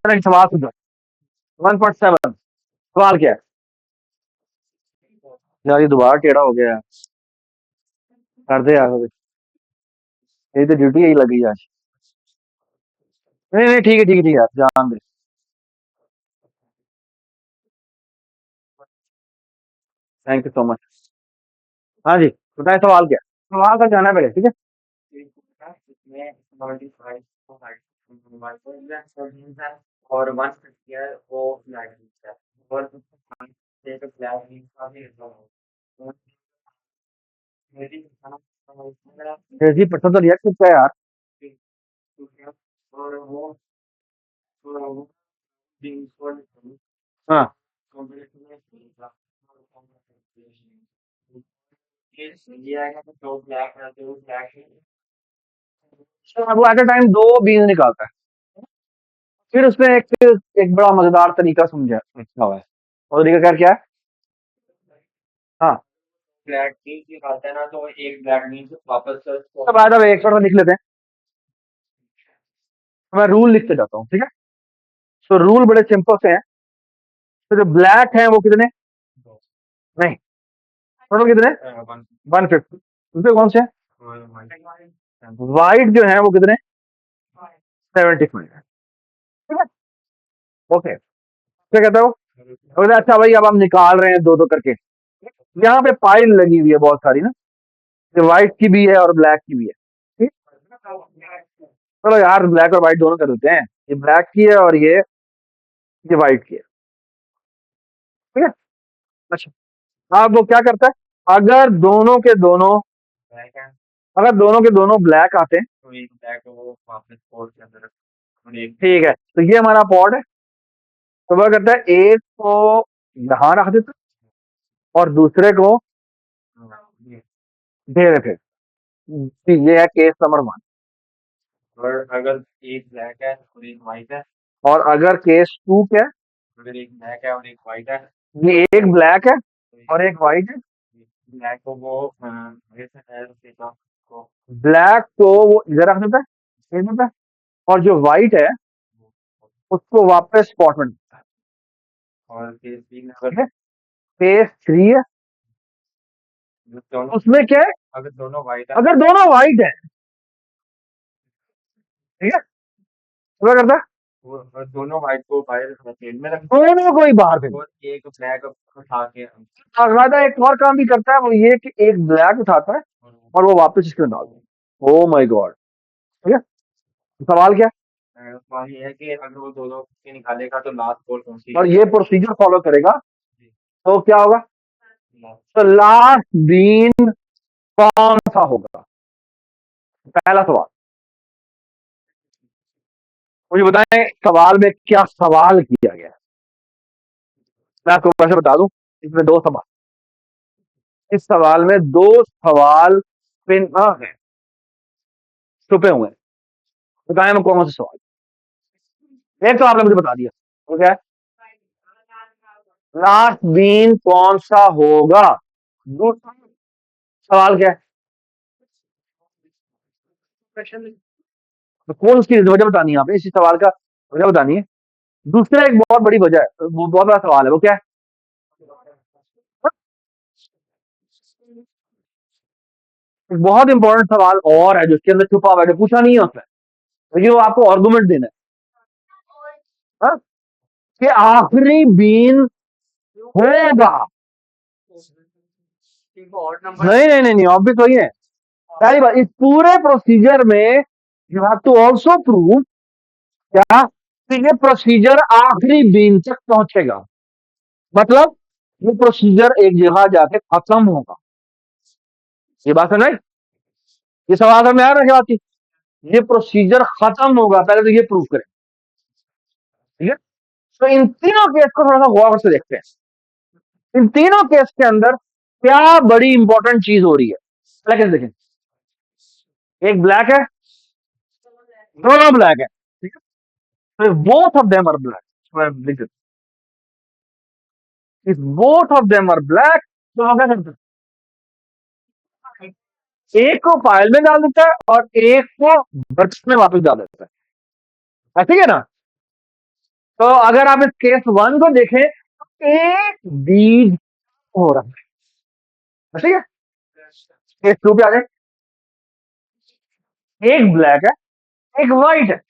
नहीं, सवाल सुन। 1.7 सवाल क्या है यार? ये दोबारा टेढ़ा हो गया है। कर दे यार अभी। यही तो ड्यूटी यही लगी आज। नहीं नहीं, ठीक है ठीक है ठीक है यार, जान दे। Thank you so much. हाँ जी, बताए सवाल क्या है? सवाल तक जाना है पहले, ठीक है। जी पसंद तो रिएक्ट करता है यार। हाँ। तो वो एट अ टाइम दो बीन्स निकालता है। फिर उसमें एक एक बड़ा मजेदार तरीका समझा लिखा हुआ है। और तरीका क्या है? हाँ। तो बाय द वे एक बार लिख लेते हैं। तो मैं रूल लिखते जाता हूँ, ठीक है। तो रूल बड़े सिंपल से हैं। तो जो ब्लैक है वो कितने? नहीं, टोटल कितने? 150। दूसरे कौन से? वाइट जो है वो कितने? 75। ठीक है। ओके, क्या कहते हो? बोले अच्छा भाई, अब हम निकाल रहे हैं दो दो करके। यहाँ पे पाइल लगी हुई है बहुत सारी ना। ये व्हाइट की भी है और ब्लैक की भी है। ठीक। चलो यार, ब्लैक और व्हाइट दोनों कर देते हैं। ये ब्लैक की है और ये व्हाइट की है। ठीक है। अच्छा, अब वो क्या करता है? अगर दोनों के दोनों ब्लैक आते हैं, ठीक है, तो ये हमारा पॉड है। तो वह करता है एक को यहाँ रख देता है और दूसरे को दे देते हैं। ये है केस नंबर 1। और अगर केस 2 क्या है? ये एक ब्लैक है और एक व्हाइट है। ब्लैक को वो इधर रख देता है, देता है, और जो व्हाइट है उसको वापस स्पॉट में देता है। ठीक है। केस 3 है। उसमें क्या है? अगर दोनों व्हाइट है, ठीक है, तो क्या करता है? दोनों को ही बाहर फेंक। अगला एक और काम भी करता है, वो ये कि एक ब्लैक उठाता है और वो वापस इसके अंदर डाल देता है। Oh my God. ठीक है। तो सवाल क्या है? और ये प्रोसीजर फॉलो करेगा तो क्या होगा? तो लास्ट बीन कौन सा होगा? पहला सवाल। मुझे बताएं सवाल में क्या सवाल किया गया है। मैं आपको वैसे बता दूं, इसमें दो सवाल। इस सवाल में दो सवाल पिन है, छुपे हुए हैं। बताएं मैं कौन सा सवाल। एक तो आपने मुझे बता दिया, ठीक है। लास्ट बीन कौन सा होगा? दूसरा सवाल क्या है? तो कौन उसकी वजह बतानी है? आपने इसी सवाल का वजह बतानी है। दूसरा एक बहुत बड़ी वजह है, वो बहुत बड़ा सवाल है, वो क्या है? एक बहुत इंपॉर्टेंट सवाल और है जो इसके अंदर छुपा हुआ है, जो पूछा नहीं है उसमें। तो ये वो आपको आर्गुमेंट देना है, हाँ? कि आखिरी बीन होगा। नहीं नहीं नहीं नहीं, ऑब्वियस वही है। पहली बात, इस पूरे प्रोसीजर में you have to also prove क्या कि ये प्रोसीजर आखिरी बीन तक पहुंचेगा। मतलब ये प्रोसीजर एक जगह जाके खत्म होगा। ये बात है नहीं? ये सवाल में आ रहा है क्या बात की? ये प्रोसीजर खत्म होगा, पहले तो ये प्रूव करें। ठीक है। तो इन तीनों केस को थोड़ा सा गौर से देखते हैं। इन तीनों केस के अंदर क्या बड़ी इंपॉर्टेंट चीज हो रही है, पहले कैसे देखें। एक ब्लैक है, दोनों ब्लैक है, ठीक है। Both of them are black. If both of them are black, तो हम क्या करते हैं? एक को फाइल में डाल देता है और एक को बर्तन में वापस डाल देता है। ऐसे ही है ना? तो अगर आप इस केस 1 को देखें तो एक बीज हो रहा है, ठीक है। केस 2 पे आ जाए, एक ब्लैक है एक व्हाइट है,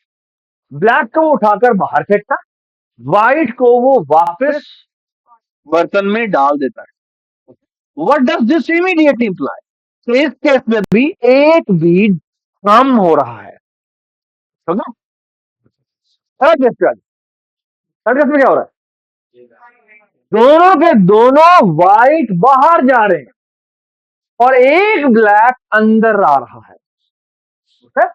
ब्लैक को वो उठाकर बाहर फेंकता, व्हाइट को वो वापस बर्तन में डाल देता है। What does this immediately imply? तो इस केस में भी एक बीज कम हो रहा है, समझो। थर्ड केस पे आ जाए, थर्ड केस में क्या हो रहा है? दोनों के दोनों व्हाइट बाहर जा रहे हैं और एक ब्लैक अंदर आ रहा है, ठीक है?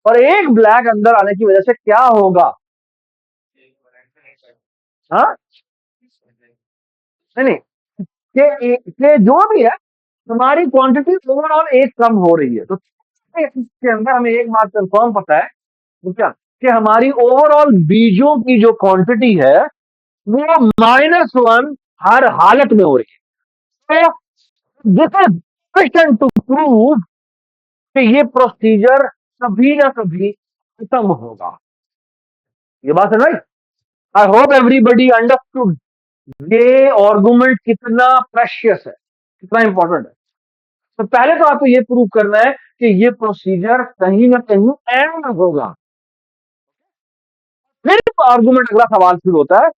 और एक ब्लैक अंदर आने की वजह से क्या होगा? हाँ, नहीं नहीं, के जो भी है, हमारी क्वांटिटी ओवरऑल एक कम हो रही है। तो इसके अंदर हमें एक बात कंफर्म पता है, तो क्या कि हमारी ओवरऑल बीजों की जो क्वांटिटी है वो -1 हर हालत में हो रही है। तो this is sufficient to prove कि ये प्रोसीजर कभी ना कभी खत्म होगा। ये बात है भाई। आई होप एवरीबडी अंडरस्टूड ये आर्गुमेंट कितना प्रेशियस है, कितना इंपॉर्टेंट है। तो पहले तो आपको ये प्रूव करना है कि ये प्रोसीजर कहीं ना कहीं एंड होगा। फिर आर्गुमेंट, अगला सवाल फिर होता है,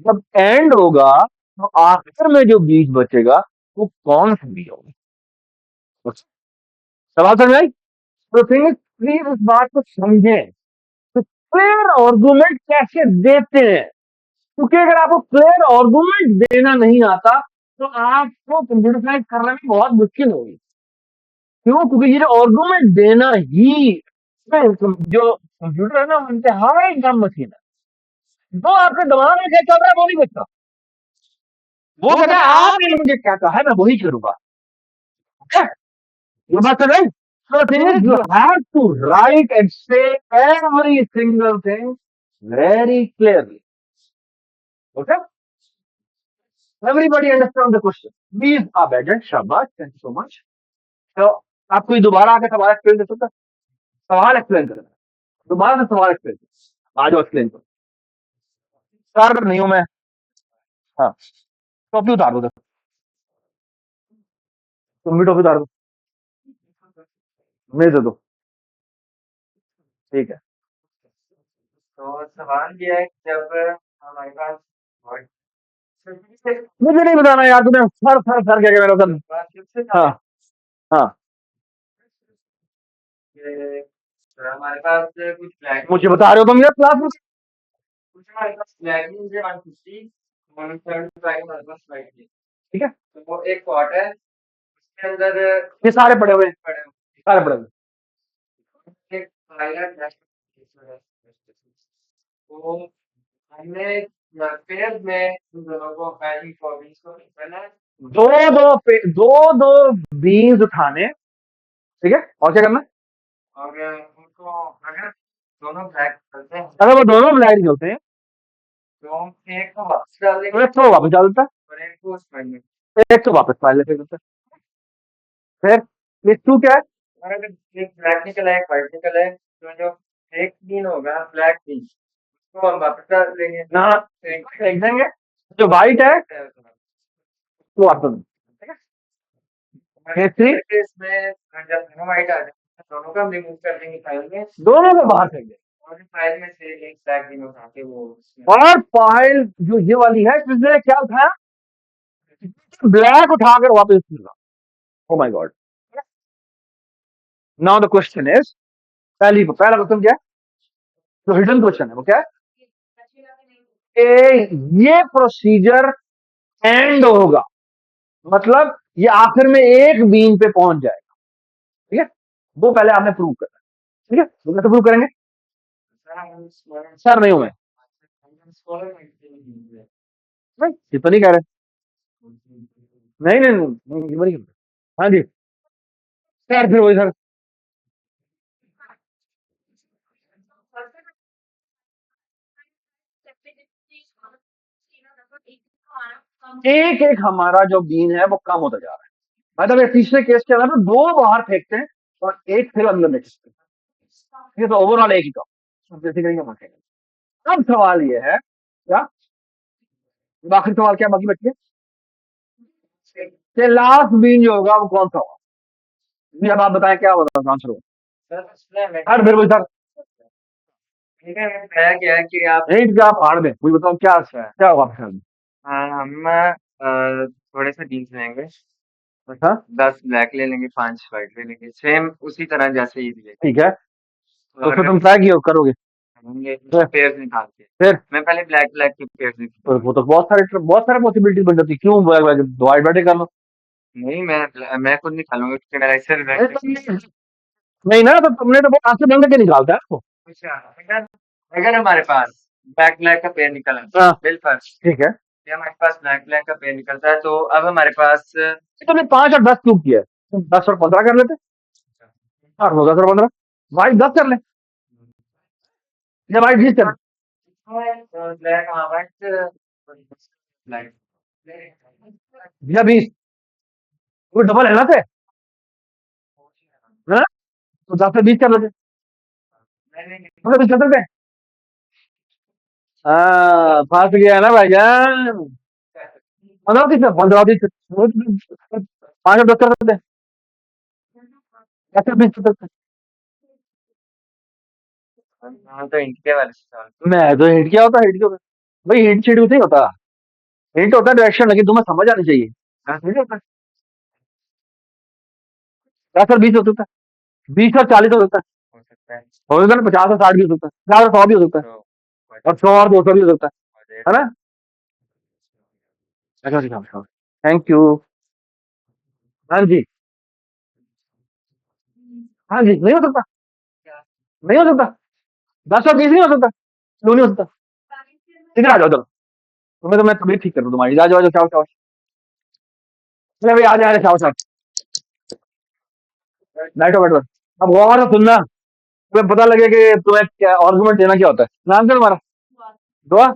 जब एंड होगा तो आखिर में जो बीज बचेगा वो कौन सा बीज होगा? सवाल समझ आई? तो प्लीज इस बात को समझें, तो क्लियर आर्गुमेंट कैसे देते हैं, क्योंकि अगर आपको क्लियर आर्गुमेंट देना नहीं आता तो आपको कंप्यूटर साइंस करने में बहुत मुश्किल होगी। क्यों? क्योंकि ये जो आर्गुमेंट देना ही, जो कंप्यूटर है ना, वो इंतहाई कम मशीन है। जो आपके दिमाग में क्या चल रहा है वो नहीं बचता, वो कहता है आपने मुझे क्या कहा है मैं वही करूंगा। You must have right. So the thing is, you have to write and say every single thing very clearly. Okay? Everybody understand the question. These are better. Shabash. Thank you so much. So, आप कोई दोबारा आके सवाल explain कर सकता है? सवाल explain करना, दोबारा से सवाल एक्सप्लेन कर, आ जाओ एक्सप्लेन करो। सर नहीं हूं मैं। हाँ, टोपी उतार दो, तुम भी टोपी उतार दो, मेरे दे दो, ठीक है। तो सवाल ये है कि जब हमारे पास मुझे नहीं बताना यार, तुम्हें सर सर सर क्या मेरा सर। हाँ हाँ, हमारे पास कुछ ब्लैक, मुझे बता रहे हो तुम यार क्लास में। कुछ हमारे पास ब्लैक मुझे 150 175 हमारे पास व्हाइट थी। ठीक है, तो वो एक पॉट है, उसके अंदर ये सारे पड़े हुए हैं, पड़े हुए सारे पड़े हुए एक फाइल है ब्लैक। तो हमने पेयर में उन दोनों को पहली कॉपीज को करना है, दो दो बीन्स उठाने, ठीक है, और क्या करना है? और उनको अगर दोनों ब्लैक करते हैं अगर वो दोनों ब्लैक निकलते हैं तो हम एक को वापस डाल तो देंगे एक तो वापस डाल देता और एक को उस फाइल में। है, एक तो वापस फाइल लेके देता है। फिर ये टू क्या है? और अगर एक ब्लैक निकला है एक व्हाइट निकला है तो जो एक बीन होगा ब्लैक बीन उसको हम वापस डाल देंगे। ना, एक देख देंगे जो व्हाइट है वो वापस दो, ठीक है। ये थ्री, इसमें जब दोनों व्हाइट आ जाए दोनों को हम रिमूव कर देंगे फाइल में दोनों को बाहर फेंक दे, और फाइल में से एक ब्लैक बीन उठा के वो और फाइल जो ये वाली है इसने क्या उठाया? ब्लैक उठाकर वापस डाला। Oh my God. Now the question is, पहला क्वेश्चन क्या है? जो हिडन क्वेश्चन है वो क्या है? ये प्रोसीजर एंड होगा, मतलब ये आखिर में एक बीन पे पहुंच जाएगा, ठीक है। वो पहले आपने प्रूव करना है, ठीक है। वो कैसे प्रूव करेंगे? सर नहीं हूं मैं, नहीं, ये तो नहीं कह रहे, नहीं नहीं नहीं, नहीं, ये नहीं कह रहे। हाँ जी सर, फिर वही सर, एक एक हमारा जो बीन है वो कम होता जा रहा है। मतलब ये तीसरे केस के अंदर दो बाहर फेंकते हैं और एक फिर अंदर फेंकते हैं, ये तो ओवरऑल एक ही कम, बेसिकली हम फेंकेंगे। अब सवाल ये है क्या, अब आखिरी सवाल क्या बाकी बची है कि लास्ट बीन जो होगा वो कौन सा होगा। जी अब आप बताएं क्या होगा आंसर होगा। सर इसमें मैं हर फिर वही सर ठीक है, मैंने बताया क्या है कि आप हिंट क्या आप हार दें, मुझे बताओ क्या क्या होगा आपके ख्याल में। हम थोड़े से बीन्स लेंगे, अच्छा 10 ब्लैक ले लेंगे, 5 वाइट ले लेंगे, सेम उसी तरह जैसे ये दिए ठीक है, तो और फिर तुम ट्राई किया करोगे होंगे फिर पेयर्स निकाल के। फिर मैं पहले ब्लैक ब्लैक के पेयर्स तो निकालूंगा। वो तो बहुत सारे पॉसिबिलिटीज बन जाती है, क्यों डिवाइड बाय कर लो। नहीं, मैं खुद निकालूंगा क्योंकि मेरा इससे अरे रिलेटेड नहीं ना, तो तुमने तो वो आंखें बंद करके निकालता है आपको। अच्छा। अगर अगर हमारे पास ब्लैक ब्लैक का पेयर निकला हाँ बिल फर्स्ट, ठीक है, ये हमारे पास ब्लैक ब्लैक का पेयर निकलता है, तो अब हमारे पास तो तुमने 5 और 10 क्यों किया है, तुम 10 और 15 कर लेते, 8 और 10 और 15, भाई 10 कर ले या भाई 20 कर ब्लैक, हाँ व्हाइट ब्लैक ले या 20, वो डबल है ना थे, है ना, तो 10 से 20 कर लेते, मतलब 20 कर देते। हाँ फंस गया ना भाईजान, 15 30 5 और 10 कर देते, 10 से 20 कर देते। हाँ तो इंडिया वाले से सवाल मैं तो हिट क्या होता, हिट क्यों होता भाई, हिट सीट नहीं होता, हिट होता है डायरेक्शन, लेकिन तुम्हें समझ आनी चाहिए। हाँ, हिट होता है 10 और 20 हो सकता है, 20 और 40 हो सकता हो सकता है, है, हो सकता है ना, 50 और 60 भी हो सकता है, 50 और 100 भी हो सकता है, तो और 100 और 200 भी हो सकता बजट है ना। अच्छा थैंक यू। हाँ जी, हाँ जी, नहीं हो सकता, नहीं हो सकता, 10 और 20 नहीं हो सकता, क्यों नहीं हो सकता, इधर आ जाओ चलो, तुम्हें तो मैं तबीयत ठीक कर दूं तुम्हारी, आ जाओ आ जाओ, चाओ चाओ, चले भाई आ जाए, चाओ चाओ, बैठो बैठो, अब गौर से सुनना, तुम्हें पता लगे कि तुम्हें क्या आर्गुमेंट देना क्या होता है, नाम क्या तुम्हारा, दुआ,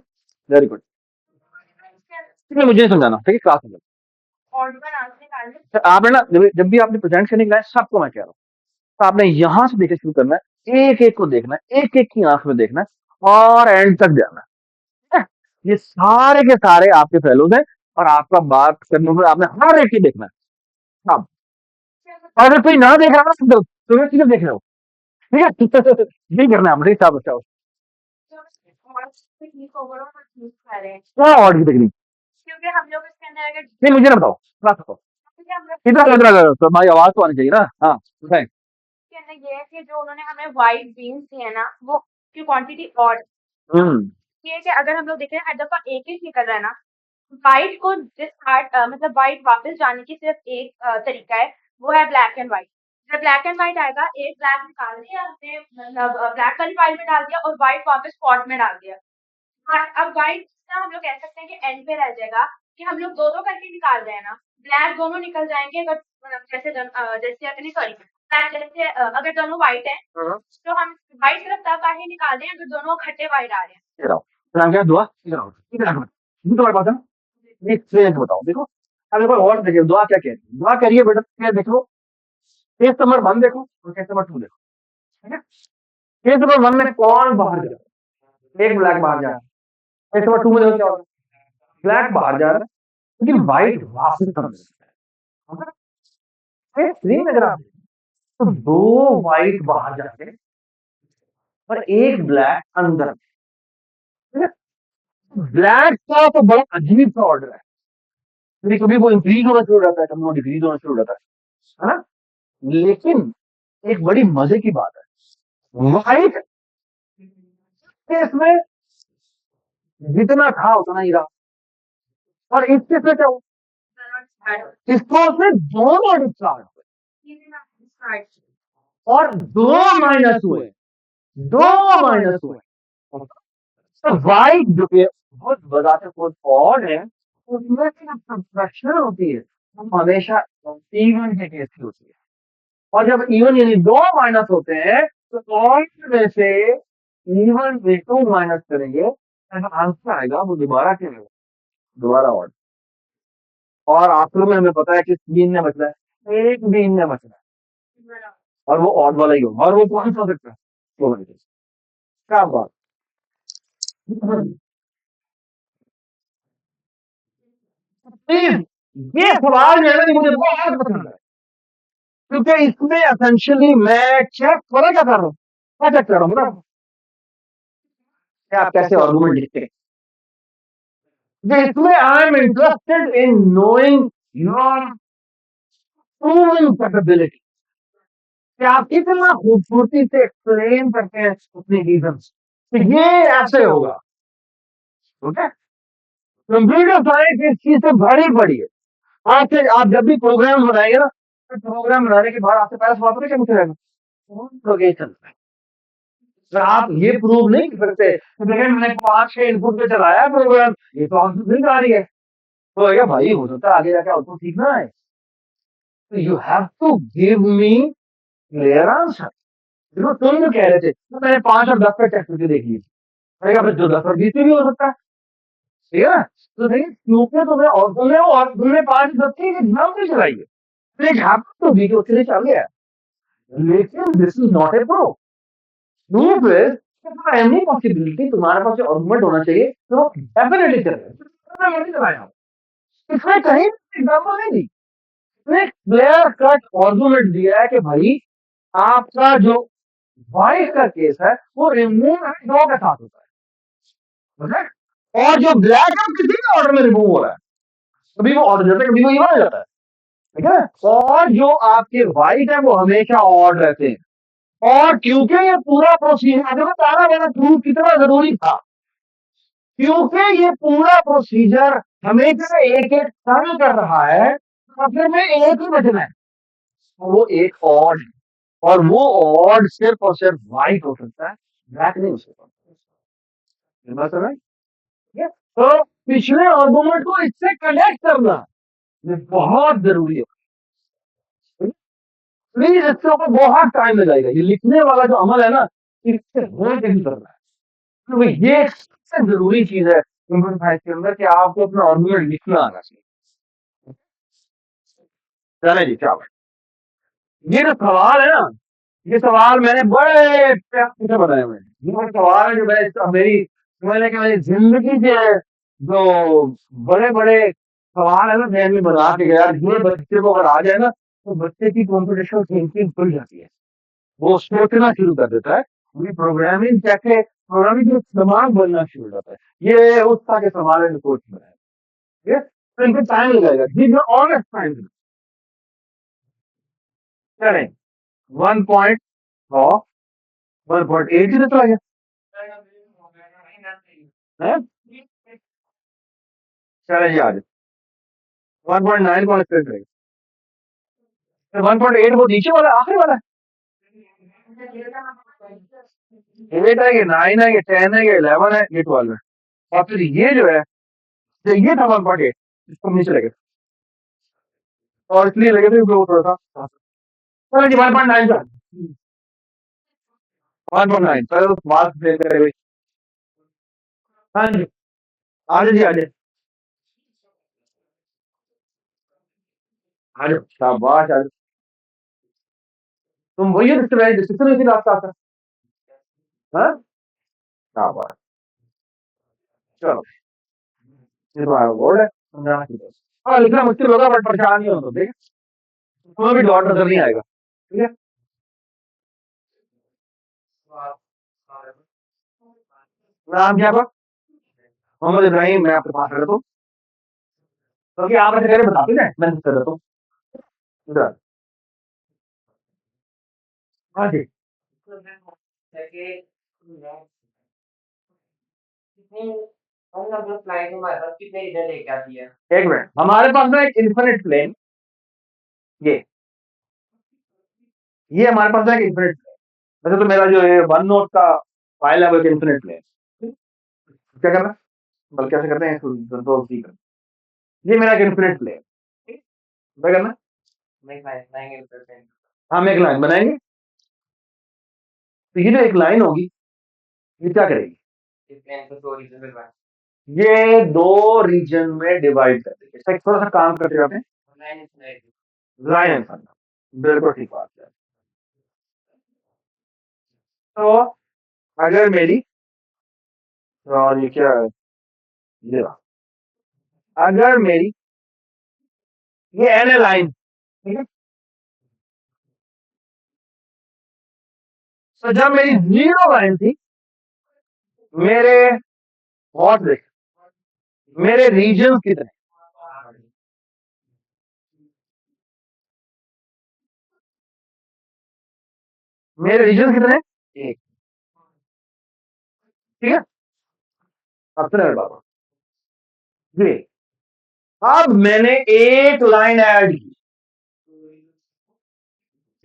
वेरी गुड, ठीक है मुझे नहीं समझाना, ठीक है क्लास में आपने ना जब भी आपने प्रेजेंट करने के लिए सबको मैं कह रहा हूँ, तो आपने यहाँ से देखे शुरू करना है, एक एक को देखना है, एक एक की आंख में देखना है और एंड तक जाना है। ये सारे के सारे आपके फेलोज हैं, और आपका बात करने पर आपने हर एक की देखना है। अब और अगर कोई ना देख रहा ना तो तुम्हें किधर देख रहे हो, ठीक है यही करना है हमारे हिसाब से। क्या और की टेक्निक, नहीं मुझे ना बताओ, बात बताओ, इधर इधर इधर, तो हमारी आवाज तो आनी चाहिए ना, हाँ बताएं। हम्म हाँ, ये रहो, नाम क्या है? दुआ, इधर आओ, ये तुम्हारे पास है ना, ये एक्सपीरियंस बताओ देखो, अब एक बार और देखिए दुआ क्या कह रही है, दुआ कह रही है बेटा क्या देखो, केस नंबर 1 देखो और केस नंबर 2 देखो, ठीक है, केस नंबर 1 में कौन बाहर जा रहा है, एक ब्लैक बाहर जा रहा है, केस नंबर 2 में देखो क्या हो रहा है, ब्लैक बाहर जा रहा है लेकिन व्हाइट वापस कर रहा है, स्क्रीन में अगर आप तो 2 व्हाइट बाहर जाते हैं और एक ब्लैक अंदर, ठीक है, ब्लैक का तो बड़ा अजीब सा ऑर्डर है, कभी कभी वो इंक्रीज होना शुरू हो जाता है, कभी वो डिक्रीज होना शुरू हो जाता है ना, लेकिन एक बड़ी मजे की बात है, व्हाइट केस में जितना था उतना ही रहा, और इस केस में क्या हुआ, इसको उसने दोनों डिस्कार्ड और 2 माइनस हुए, 2 माइनस हुए, तो व्हाइट जो कि बहुत बजाते खुद ऑड है, उसमें जो सब्ट्रैक्शन होती है वो हमेशा इवन के केस की होती है, और जब इवन यानी 2 माइनस होते हैं तो ऑड में से इवन में 2 माइनस करेंगे, आंसर आएगा वो दोबारा क्या होगा, दोबारा ऑड, और आखिर में हमें पता है कि बीन में बचना है, एक बीन में बचना है, और वो ऑड वाला ही होगा, और वो कौन सा हो सकता है, वो बनेगा। क्या बात, प्लीज, ये सवाल जो है ना ये मुझे बहुत पसंद है, क्योंकि इसमें एसेंशियली मैं चेक पता क्या कर रहा हूँ, क्या चेक कर रहा हूँ बताओ, कि आप कैसे आर्गुमेंट लिखते हैं। कि इसमें I am interested in knowing your proven capability, कि आप कितना खूबसूरती से एक्सप्लेन करते हैं अपने रीजंस। तो ये ऐसे होगा, ओके। कंप्यूटर साइंस इस चीज से भरी पड़ी है। आपसे आप जब भी प्रोग्राम बनाएंगे ना, तो प्रोग्राम बनाने के बाद आपसे पहले सवाल पता है क्या पूछा जाएगा, लोकेशन। अगर आप ये प्रूव नहीं कर सकते तो देखिए मैंने 5-6 इनपुट पे चलाया प्रोग्राम, ये तो आउटपुट नहीं आ रही है, तो क्या भाई हो सकता है आगे जाके आउटपुट ठीक ना आए। तो you have to give me clear answer. देखो तुम जो कह रहे थे तो मैंने 5 और 10 पे चेक करके देख ली, मैंने कहा जो 10 और 20 पे भी हो सकता है, ठीक है ना। तो देखिए क्योंकि तुम्हें और तुमने 5-10 की एग्जाम नहीं चलाई है, तो एक हैपन टू बी उसके लिए चल गया, लेकिन this is not a pro. Proof is any possibility तुम्हारे पास जो आर्गुमेंट होना चाहिए तो डेफिनेटली चलेगा, मैं नहीं चलाया हूं। इसमें कहीं एग्जाम्पल नहीं दी, इसने क्लियर कट आर्गुमेंट दिया है कि भाई आपका जो वाइट का केस है वो रिमूव है डॉ के साथ होता है, okay? और जो ब्लैक है वो किसी भी ऑर्डर में रिमूव हो रहा है, कभी वो ऑर्डर जाता है कभी वो इवन हो जाता है, ठीक है। और जो आपके वाइट है वो हमेशा ऑड रहते हैं। और क्योंकि ये पूरा प्रोसीजर देखो तारा वाला प्रूफ कितना जरूरी था, क्योंकि ये पूरा प्रोसीजर हमेशा एक एक टर्न कर रहा है, तो फिर में एक ही बचना है, तो वो एक ऑड, और वो ऑड सिर्फ और सिर्फ वाइट हो सकता है, ब्लैक नहीं हो सकता। बात समझ? ठीक है? तो पिछले आर्गुमेंट को इससे कनेक्ट करना ये बहुत जरूरी है। प्लीज इसके ऊपर बहुत टाइम लगाएगा, ये लिखने वाला जो अमल है ना इससे हो नहीं करना है, तो ये एक सबसे जरूरी चीज है कंप्यूटर साइंस के अंदर कि आपको अपना आर्गुमेंट लिखना आना चाहिए। चले जी क्या ये जो सवाल है ना, ये सवाल मैंने बड़े प्यार से बनाए हुए हैं, ये सवाल है जो मैंने कहा मेरी जिंदगी के जो बड़े बड़े सवाल है ना जहन में बना के गया, ये बच्चे को अगर आ जाए ना तो बच्चे की कॉम्पिटिशन थिंकिंग खुल जाती है, वो सोचना शुरू कर देता है, पूरी प्रोग्रामिंग कैसे प्रोग्रामिंग का दिमाग बनना शुरू हो जाता है। ये उस तरह के सवाल है जो कोच में है, ठीक है? तो इनको टाइम लगेगा, गिव योर ऑनेस्ट टाइम। चलें 1 पॉइंट और 1.8 ही तो आ गया है। चलें जी आज 1.9 कौन एक्सपेक्ट करेगा, 1.8 वो नीचे वाला आखिरी वाला है, 8 है ये 9 है ये 10 है ये 11 है ये 12 है, और फिर ये जो है ये था 1.8, इसको नीचे लगे और इसलिए लगे थे वो थोड़ा सा। चलो जी 1.9 का 1.9 चलो मार्क्स दे रहे भाई। हाँ जी आजे जी आजे आजे शाबाश आजे, तुम वही हो जिससे डिस्कशन हुई थी रास्ता आता। हाँ शाबाश, चलो ये तो बोर्ड है समझाना चाहिए। हाँ लिखना मुश्किल होगा बट परेशान नहीं हो तो ठीक है, तुम्हें भी डॉट नजर नहीं आएगा, ठीक है। नाम क्या आपका? मोहम्मद इब्राहिम, मैं आपके पास रहता हूँ, क्योंकि आप ऐसे करे बताते ना मैं कर देता हूँ इधर। हाँ जी एक मिनट, हमारे पास ना एक इन्फिनिट प्लेन, ये हमारे पास ना एक इन्फिनिट प्लेन, वैसे तो मेरा जो है वन नोट का फाइल है वो एक इन्फिनिट प्लेन, क्या करना बल्कि कैसे करते हैं कंट्रोल सी कर, ये मेरा एक इन्फिनिट प्लेन, क्या करना हम एक लाइन बनाएंगे, तो ये जो एक लाइन होगी ये क्या करेगी, ये दो रीजन में डिवाइड कर देगी, इसका एक थोड़ा सा काम करते जाते हैं, लाइन एंड फंडा, बिल्कुल ठीक बात है। तो अगर मेरी और ये क्या है, ये रहा। अगर मेरी ये एन लाइन, ठीक है, तो जब मेरी जीरो लाइन थी, मेरे व्हाट देख, मेरे रीजन कितने, मेरे रीजन कितने, एक, ठीक है। अब सुनो मेरी बात, ये अब मैंने एक लाइन ऐड की,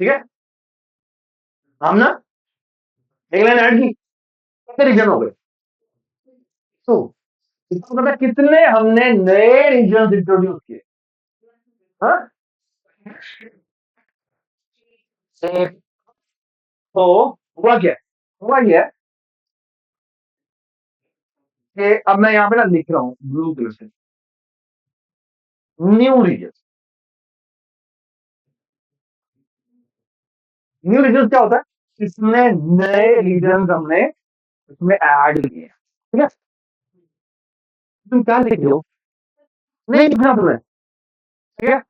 ठीक है, हम ना एक लाइन ऐड की, कितने रीजन हो गए, तो इसका मतलब कितने हमने नए रीजन इंट्रोड्यूस किए, हाँ, एक। तो हुआ क्या कि अब मैं यहाँ पे ना लिख रहा हूँ ब्लू कलर से, न्यू रीजन। न्यू रीजन क्या होता है, इसमें नए रीजन हमने इसमें ऐड किए, ठीक है। तुम क्या लिख रहे हो, नहीं लिखना तुम्हें, ठीक है।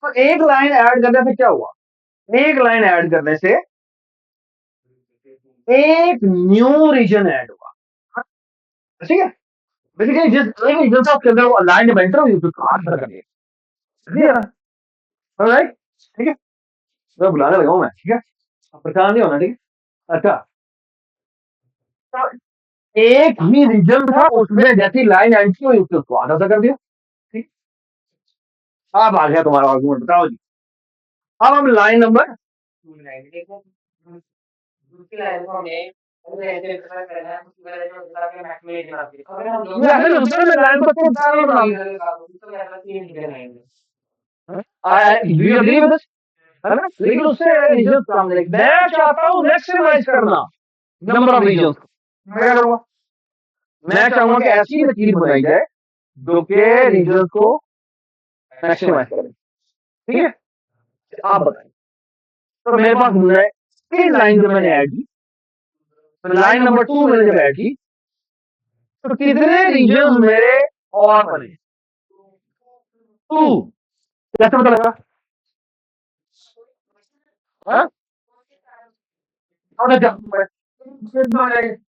तो एक लाइन ऐड करने से क्या हुआ, एक लाइन ऐड करने से एक न्यू रीजन ऐड हुआ, हाँ, ठीक है। बेसिकली जिस एक रीजन से उसके अंदर वो लाइन में एंटर हुई तो काट कर दिए, ठीक है ना, राइट, ठीक है। मैं बुलाने लगा हूँ मैं, ठीक है, परेशान नहीं होना, ठीक है। अच्छा, तो एक ही रीजन था, उसमें जैसी लाइन एंट्री हुई उसको आधा कर दिया, ठीक। अब आ गया तुम्हारा आर्गूमेंट, बताओ जी। अब हम लाइन नंबर, देखो दूसरी लाइन को हमें पहले ऐसे डिफाइन करना है, उसकी वजह से बता के मैक्सिमाइज बनाते हैं। अगर हम मैं ऐसे दूसरे में लाइन को तुम डाल रहा हूँ, तो ऐसा तीन डिजाइन आएंगे। Do you agree with this, है ना, लेकिन उससे रीजन सामने मैं चाहता हूँ मैक्सिमाइज करना नंबर ऑफ रीजन, मैं क्या करूंगा, मैं चाहूंगा कि ऐसी लकीर बनाई जाए जो कि रीजन को मैक्सिमाइज करे, ठीक है। आप बताइए, तो मेरे पास तीन लाइन जो मैंने ऐड की, तो लाइन नंबर 2 मैंने जब ऐड की तो कितने रीजन मेरे और बने, 2, कैसे पता लगा, हाँ, और जब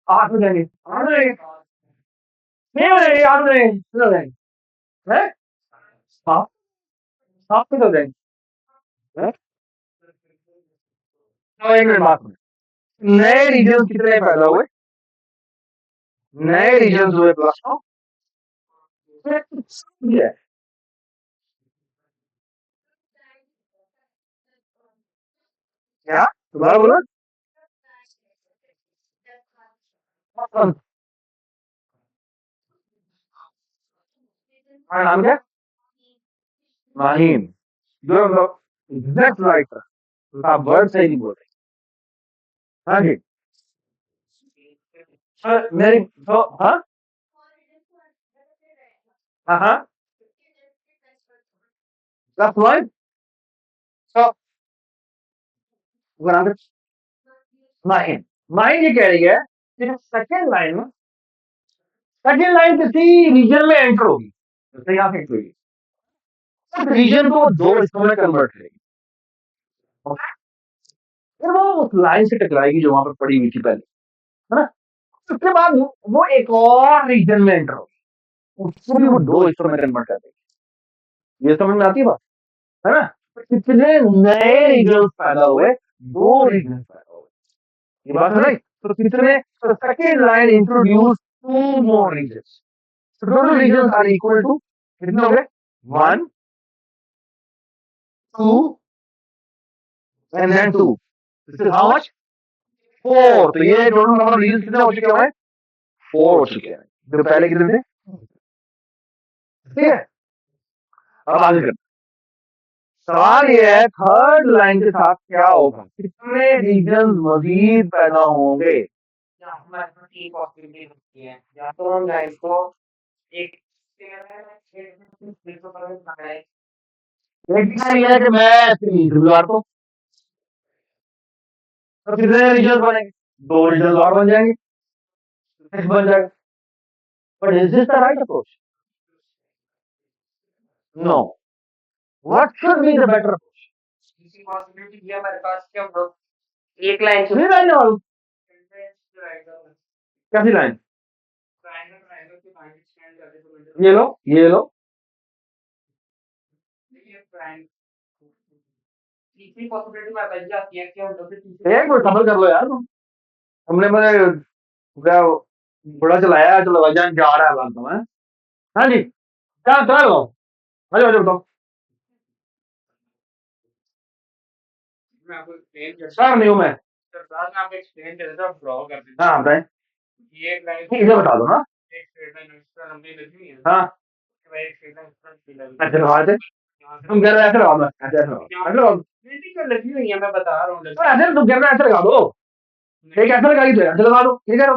8 हो जाएंगे, 8 हो जाएंगे, नहीं हो जाएंगे, 8 हो जाएंगे, कितने हो जाएंगे, हैं? हाँ, 7 कितने हो जाएंगे, हैं? तो एक मिनट बात सुनो। नए रीजन कितने पैदा हुए, नए रीजन हुए प्लस 9, है क्या, दोबारा बोलो, नाम क्या, माहिम, जो एग्जैक्ट राइट, आप वर्ड सही नहीं बोल रहे, हाँ जी, मेरी तो हाँ, हाँ हाँ, प्लस 1, तो माहिम, माहिम ये कह रही है कि सेकेंड लाइन में, सेकेंड लाइन किसी रीजन में एंटर होगी, जैसे यहाँ से एंटर होगी, उस रीजन को दो हिस्सों में कन्वर्ट करेगी, okay? फिर वो उस लाइन से टकराएगी जो वहां पर पड़ी हुई थी पहले, है ना, उसके बाद वो एक और रीजन में एंटर होगी, उसको भी वो दो हिस्सों में कन्वर्ट कर देगी, ये समझ में आती है बात, है ना। तो कितने नए रीजन पैदा हुए, दो रीजन पैदा हुए, ये बात है ना। तो कितने, तो second line introduce 2 more regions, so total regions are equal to कितने हो गए, 1 2 and then 2, this is how much, 4, तो ये टोटल नंबर ऑफ रीजन्स कितने हो चुके हैं, 4 हो चुके हैं, जो पहले कितने थे, ठीक है। अब आगे करते, सवाल ये है थर्ड लाइन के साथ क्या होगा, कितने रीजन मजीद पैदा होंगे, या हमारे पास एक पॉसिबिलिटी होती है, या तो हम लाइन को एक एक दिखाई है कि मैं 3 गुजार तो कितने रीजन बनेंगे, 2 रीजन और बन जाएंगे, 6 बन जाएगा। But is this the right approach? No. What should be the better approach? किसी पॉसिबिलिटी है हमारे पास क्या हम लोग एक लाइन नहीं लाइन वालों, कैसी लाइन? ये लो, ये लो, तीसरी पॉसिबिलिटी में बच जाती है कि हम लोग एक मिनट सबर कर लो यार तुम। हमने मैंने क्या बड़ा चलाया, चलो भाईजान जा रहा है बात तो है। हाँ जी, क्या चला लो, आ जाओ बताओ। मैं आपको एक्सप्लेन कर सर नहीं हूँ मैं। सरदार मैं आपको एक्सप्लेन कर देता हूँ ड्रॉ कर देता हाँ बताएं, ये एक लाइन इसे बता दो ना। एक स्ट्रेट लाइन एक्स्ट्रा लंबी लगी हुई है हाँ भाई एक स्ट्रेट लाइन एक्स्ट्रा लंबी लगी ऐसे लगा दे, यहाँ से तुम कह रहे हो ऐसे लगा दो, ऐसे ऐसे लगा दो, ऐसे लगा दो। नहीं तो लगी हुई है मैं बता रहा हूँ तो ऐसे तुम कह रहे हो ऐसे लगा दो, एक ऐसे लगाई तो ऐसे लगा दो, ठीक है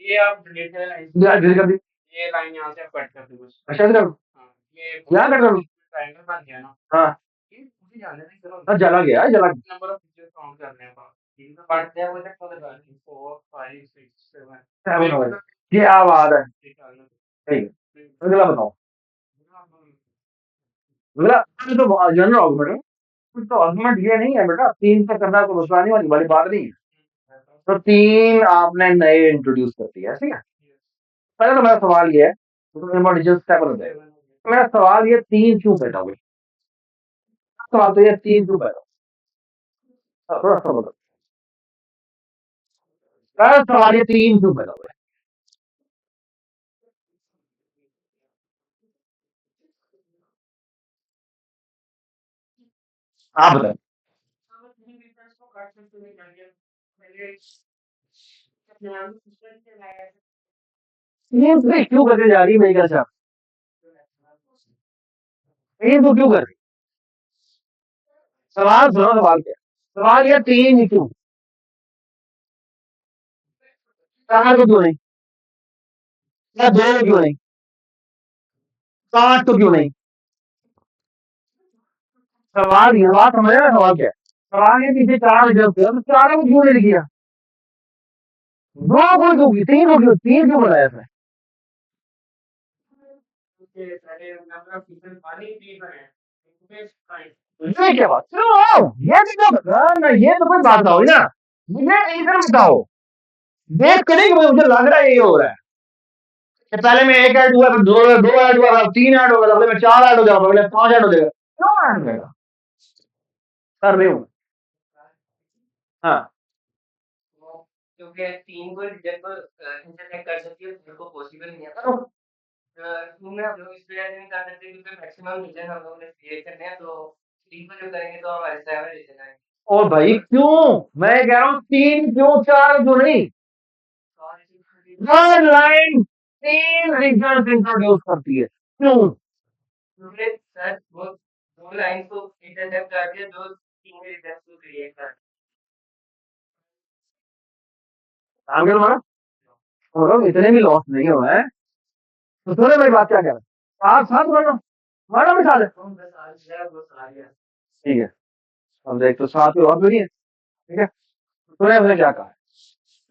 ये आप डिलीट कर लाइन डिलीट कर दी। ये लाइन यहाँ से आप कट कर दो बस अच्छा ऐसे कर दो, हाँ ये यहाँ कट कर दो। ट्रायंगल बन गया ना हाँ ये मुझे जाने नहीं करो हाँ, जला गया, जला गया। नंबर ऑफ फीचर्स काउंट करने हैं पढ़ते हैं वो तक पता लगा 4 5 6 7 7 हो गए, क्या बात है, ठीक है। अगला बताओ, अगला तो जनरल आर्गुमेंट है। कुछ तो आर्गुमेंट ये नहीं है बेटा, 3 पे करना तो रुसवानी वाली बड़ी बात नहीं है। तो 3 आपने नए इंट्रोड्यूस कर दिया, ठीक है। पहले तो मेरा सवाल ये है, तो डिजिटल स्टेप हो जाएगा। मेरा सवाल ये 3 क्यों पैदा हुए? सवाल तो ये 3 क्यों पैदा हुए? थोड़ा सा बताओ। पहला सवाल ये 3 क्यों पैदा हुए? आप बताएं। 3 से क्यों करके जा रही है मेरी क्या? 3 तो क्यों कर रही? सवाल सुनो, सवाल क्या? सवाल ये 3 क्यों? 4 को क्यों नहीं? या 2 क्यों नहीं? 5 तो क्यों नहीं? सवाल ये बात समझ रहे, सवाल क्या है? सवाल ये पीछे 4 रिजल्ट किया तो 4 को क्यों नहीं किया? 2 को क्यों की? 3 को क्यों? 3 क्यों बनाया इसमें? ये क्या बात? क्यों? ये भी तो ना, ये तो कोई बात ना हुई ना। मुझे इधर बताओ, देख कर नहीं मुझे लग रहा है ये हो रहा है कि पहले में 1 ऐड हुआ, फिर 2 ऐड हुआ, 3 ऐड होगा, अगले में 4 ऐड हो जाएगा, अगले 5 ऐड हो जाएगा। क्यों ऐड होगा? कर रही हूँ। हाँ क्योंकि 3 को रिजल्ट को इंटरसेक्ट कर सकती है, 3 को पॉसिबल नहीं है। करो। 2 में हम लोग इसलिए नहीं कर सकते क्योंकि मैक्सिमम रीजन हम लोग ने क्रिएट करने हैं, तो 3 को जो करेंगे तो हमारे 7 रीजन आएंगे। ओ भाई क्यों? मैं कह रहा हूँ 3 क्यों, 4 क्यों नहीं? वन लाइन 3 रीजन इंट्रोड्यूस करती है, क्यों? क्योंकि सर वो 2 लाइन को इंटरसेक्ट कर दिया, जो 3 रीजन को क्रिएट कर आगे मारा और इतने भी लॉस नहीं हुआ है। तो सुनो मेरी बात क्या कह रहा है, आप साथ मानो, मानो मिसाल है, ठीक है। अब देख तो साथ में और भी नहीं है, ठीक है। सुने उसने क्या कहा है,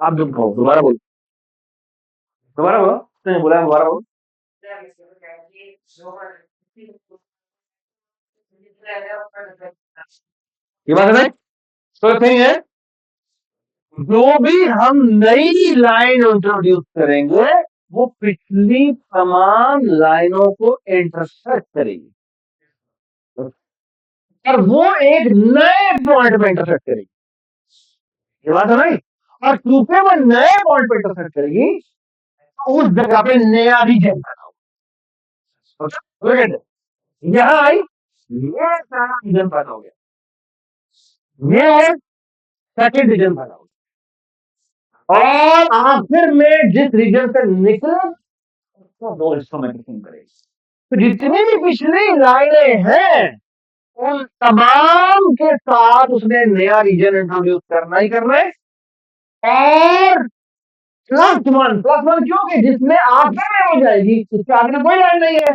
आप दुख कहो, दोबारा बोलो, दोबारा बोलो, नहीं बोला, दोबारा बोलो। ये बात है, तो थिंग है, जो भी हम नई लाइन इंट्रोड्यूस करेंगे वो पिछली तमाम लाइनों को इंटरसेक्ट करेगी और वो एक नए पॉइंट पे इंटरसेक्ट करेगी। ये बात है नहीं? और क्योंकि वो नए पॉइंट पे इंटरसेक्ट करेगी तो उस जगह पे नया रीजन पैदा होगा। यहां आई, ये सारा रीजन पैदा हो गया, ये सेकेंड रीजन पैदा हो गया, और आखिर में जिस रीजन से निकले उसको 2 हिस्सों में डिफाइन करेगी। तो जितनी भी पिछली लाइनें हैं उन तमाम के साथ उसने नया रीजन इंट्रोड्यूस करना ही करना है, और +1 क्योंकि जिसमें आखिर में हो जाएगी, उसके आगे कोई लाइन नहीं है,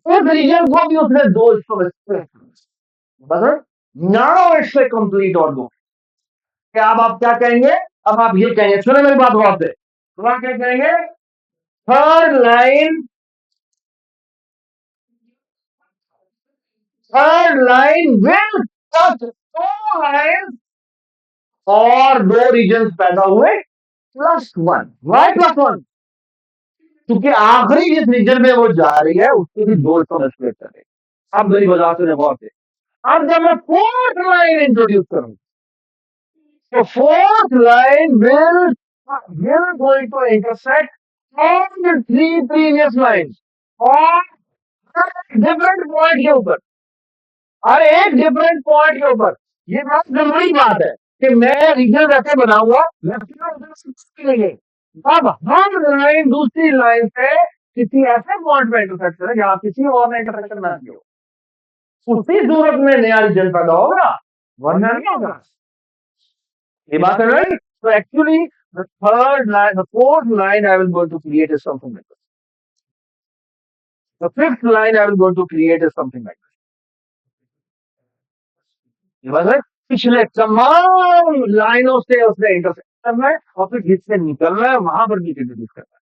उस रीजन को भी उसने 2 हिस्सों में split करना है। बस नाउ इट्स ए कंप्लीट और क्या अब आप क्या कहेंगे? अब आप ये कहेंगे, सुनो मेरी बात गौर से, तो आप क्या कहेंगे, third line will touch to line और दो रीजन पैदा हुए +1। वाई +1? क्योंकि आखिरी जिस रीजन में वो जा रही है उसके भी दो स्प्लिट करें। अब मेरी वजह से गौर से, अब जब मैं फोर्थ लाइन इंट्रोड्यूस करूं, तो fourth line will going to intersect all the three previous lines और डिफरेंट पॉइंट के ऊपर, हर एक डिफरेंट पॉइंट के ऊपर। ये बहुत जरूरी बात है कि मैं रीजन ऐसे बनाऊंगा अब हम लाइन दूसरी लाइन से किसी ऐसे पॉइंट पे इंटरसेक्ट करें जहां किसी और ने इंटरसेक्शन ना किया हो, उसी सूरत में नया रीजन पैदा होगा, वरना नहीं होगा। ये बात है right? So actually, the fourth line I will go to create is something like this. The fifth line I will go to create is something like this. ये बात है? पिछले तमाम लाइनों से उसने इंटरसेक्ट करना है और फिर जिससे निकलना है वहां पर भी इंट्रोड्यूस करना है।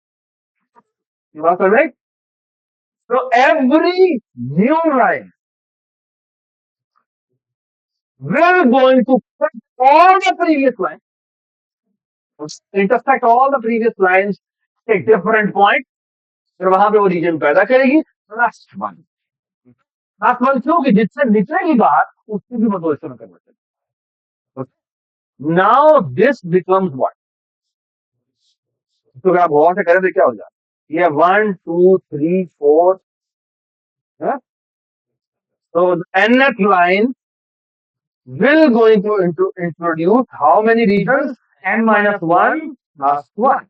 ये बात है right? So every new line will going to put all the previous lines, intersect all the previous lines at different point, फिर वहां पे वो रीजन पैदा करेगी +1। +1 क्यों? कि जिससे निकलेगी बाहर उसकी भी मदद में convert. Now this becomes what? तो अगर आप गौर से करें तो क्या हो जाए, ये 1 2 3 4, तो nth line will going to introduce how many regions? n-1 +1।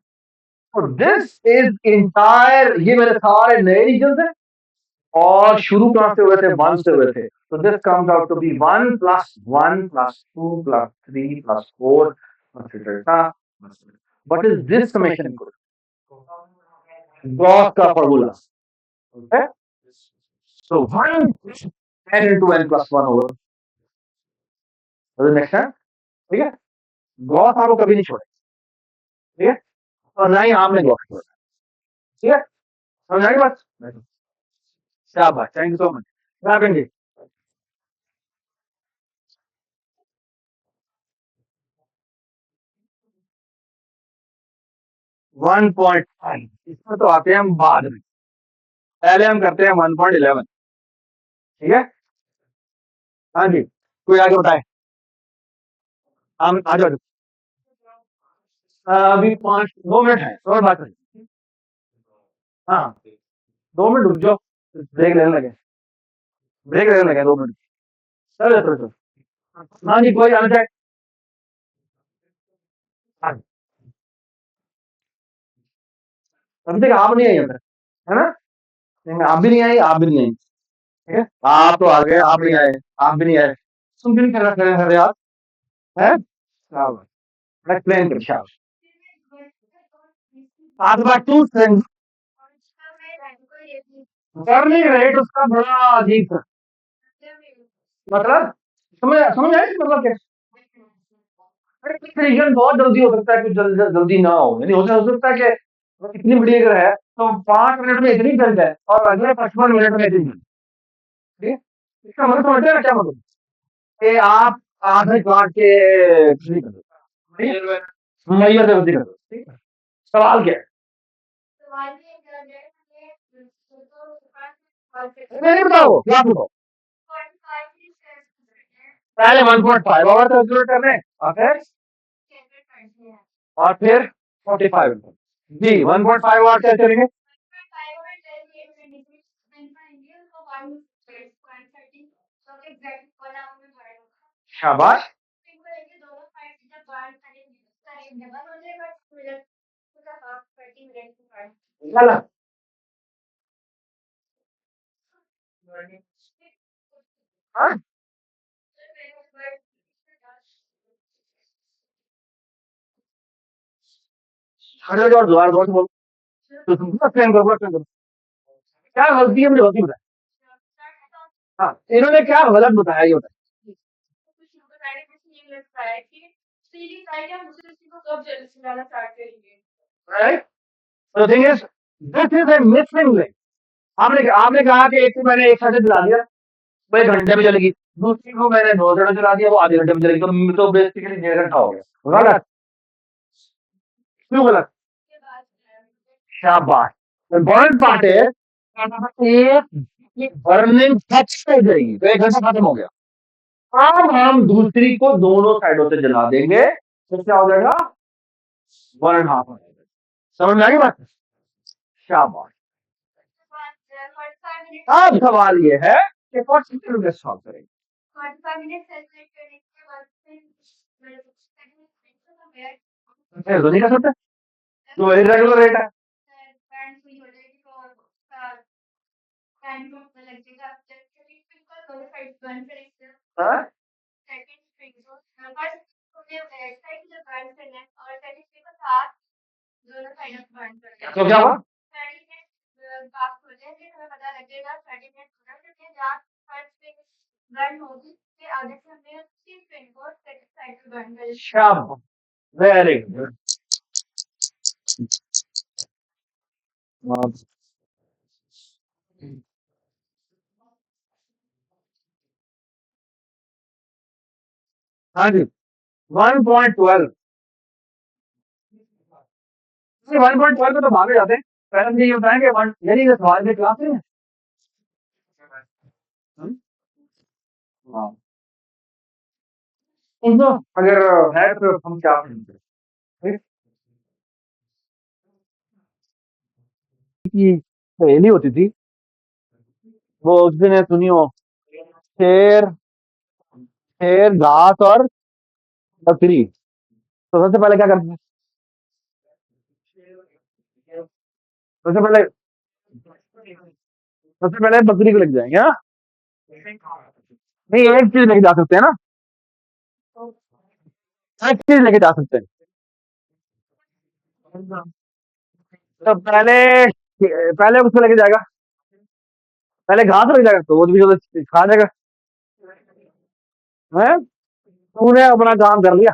So this is entire, ये मेरे सारे नए रीजन है और शुरू कहां से हुए थे? 1 से हुए थे। So this comes out to be 1 + 1 + 2 + 3 + 4 etc. What is this summation equal? Gauss का formula. Okay? So 1 n into n + 1 over। Does it make sense? ठीक है? गॉस आपको कभी नहीं छोड़े, ठीक है? और ना ही आपने गॉस छोड़ा, ठीक है? समझ आई बात? क्या बात, थैंक यू सो मच। क्या करेंगे? 1.5 इसमें तो आते हैं हम बाद में, पहले हम करते हैं 1.11, ठीक है? हाँ जी, कोई आगे बताए, हम आ जाओ। अभी 2 मिनट है और बात करें। हाँ 2 मिनट रुक जाओ, ब्रेक लेने लगे, 2 मिनट। चलो चलो चलो, हाँ जी कोई आना चाहे। हाँ, अभी तक आप नहीं आई अंदर, है ना? नहीं, आप भी नहीं आई, आप भी नहीं आई, ठीक है? आप तो आ गए, आप नहीं आए, आप भी नहीं आए, तुम भी नहीं कर रहे यार, है? एक्सप्लेन कर शाबाश। आज बात टू कर नहीं रहे तो उसका बड़ा अजीब था, मतलब समझ समझ आए मतलब क्या? रीजन बहुत जल्दी हो सकता है, कुछ जल्दी ना हो, यानी हो सकता है कि इतनी बड़ी अगर है तो 5 मिनट में इतनी जल जाए और अगले 55 मिनट में इतनी, ठीक है? इसका मतलब समझते हैं ना क्या मतलब? कि आप आधे काट के कुछ नहीं कर दो, मैया से कर दो, ठीक है? सवाल क्या है? नहीं बताओ, क्या बताओ? पहले 1.5 आवर कैलकुलेट करने और फिर 45 जी 1.5 आवर कैसे करेंगे? शाबाश, गलत। हाँ? खड़े हो जाओ और दोबारा गौर से बोलो, तो तुम explain करो। क्या गलती है, मुझे गलती बताए। हाँ, इन्होंने क्या गलत बताया ये बताए। सीरीज आई क्या दूसरे किसी को कब जेलसी वाला स्टार्ट करेंगे राइट। तो thing is this is a missing link. आपने आपने कहा कि एक को मैंने एक साथ चला दिया, वो 1 घंटे में चलेगी, दूसरी को मैंने 2 घंटे चला दिया, वो आधे घंटे में चलेगी, तो बेसिकली 1.5 घंटा हो गया। गलत, क्यों गलत? के बाद शाबाश। इम्पोर्टेंट पार्ट है एक बर्निंग टच हो जाएगी तो 1 घंटा खत्म हो गया। अब हम दूसरी को दोनों साइडों से जला देंगे तो क्या हो जाएगा? 1.5 हो जाएगा। समझ में आ गई बात? शाबाश। अब सवाल ये है कि कौन सी सॉल्व करेंगे? 45 मिनट सेलिब्रेट करने के बाद फिर फिर तो नहीं कर सकते, तो इरेगुलर रेट है। पैरेंट्स हुई हो जाएगी तो टाइम लग जाएगा जैसे फिर दोनों साइड बंद करेंगे हाँ? सेकंड स्ट्रिंग को फर्स्ट उन्हें बैक साइड से बंद करना है और सेकंड स्ट्रिंग को साथ दोनों साइड से बंद करना है तो क्या हुआ? 30 मिनट बात हो जाएगी हमें पता लगेगा 30 मिनट पूरा करके जहाँ फर्स्ट स्ट्रिंग बंद होगी फिर आगे से हमने उसी स्ट्रिंग को सेकंड साइड से बंद कर शाबाश, वेरी गुड। हाँ जी, 1.12 1.12 पे तो भागे जाते हैं। पहले मुझे ये बताएं कि यानी कि सवाल में क्लास है। हाँ, उनको अगर है तो हम क्या करेंगे? ठीक? की पहेली होती थी, वो उस दिन सुनी हो, शेर शेर घास और बकरी, तो सबसे पहले क्या करते हैं? सबसे पहले सबसे पहले बकरी को लेके जाएंगे, हाँ? नहीं, एक चीज लेके जा सकते हैं ना, एक चीज लेके जा सकते हैं। तो पहले उसको लेके जाएगा, पहले घास लेके जाएगा तो वो भी तो खा जाएगा। है, तूने अपना काम कर लिया।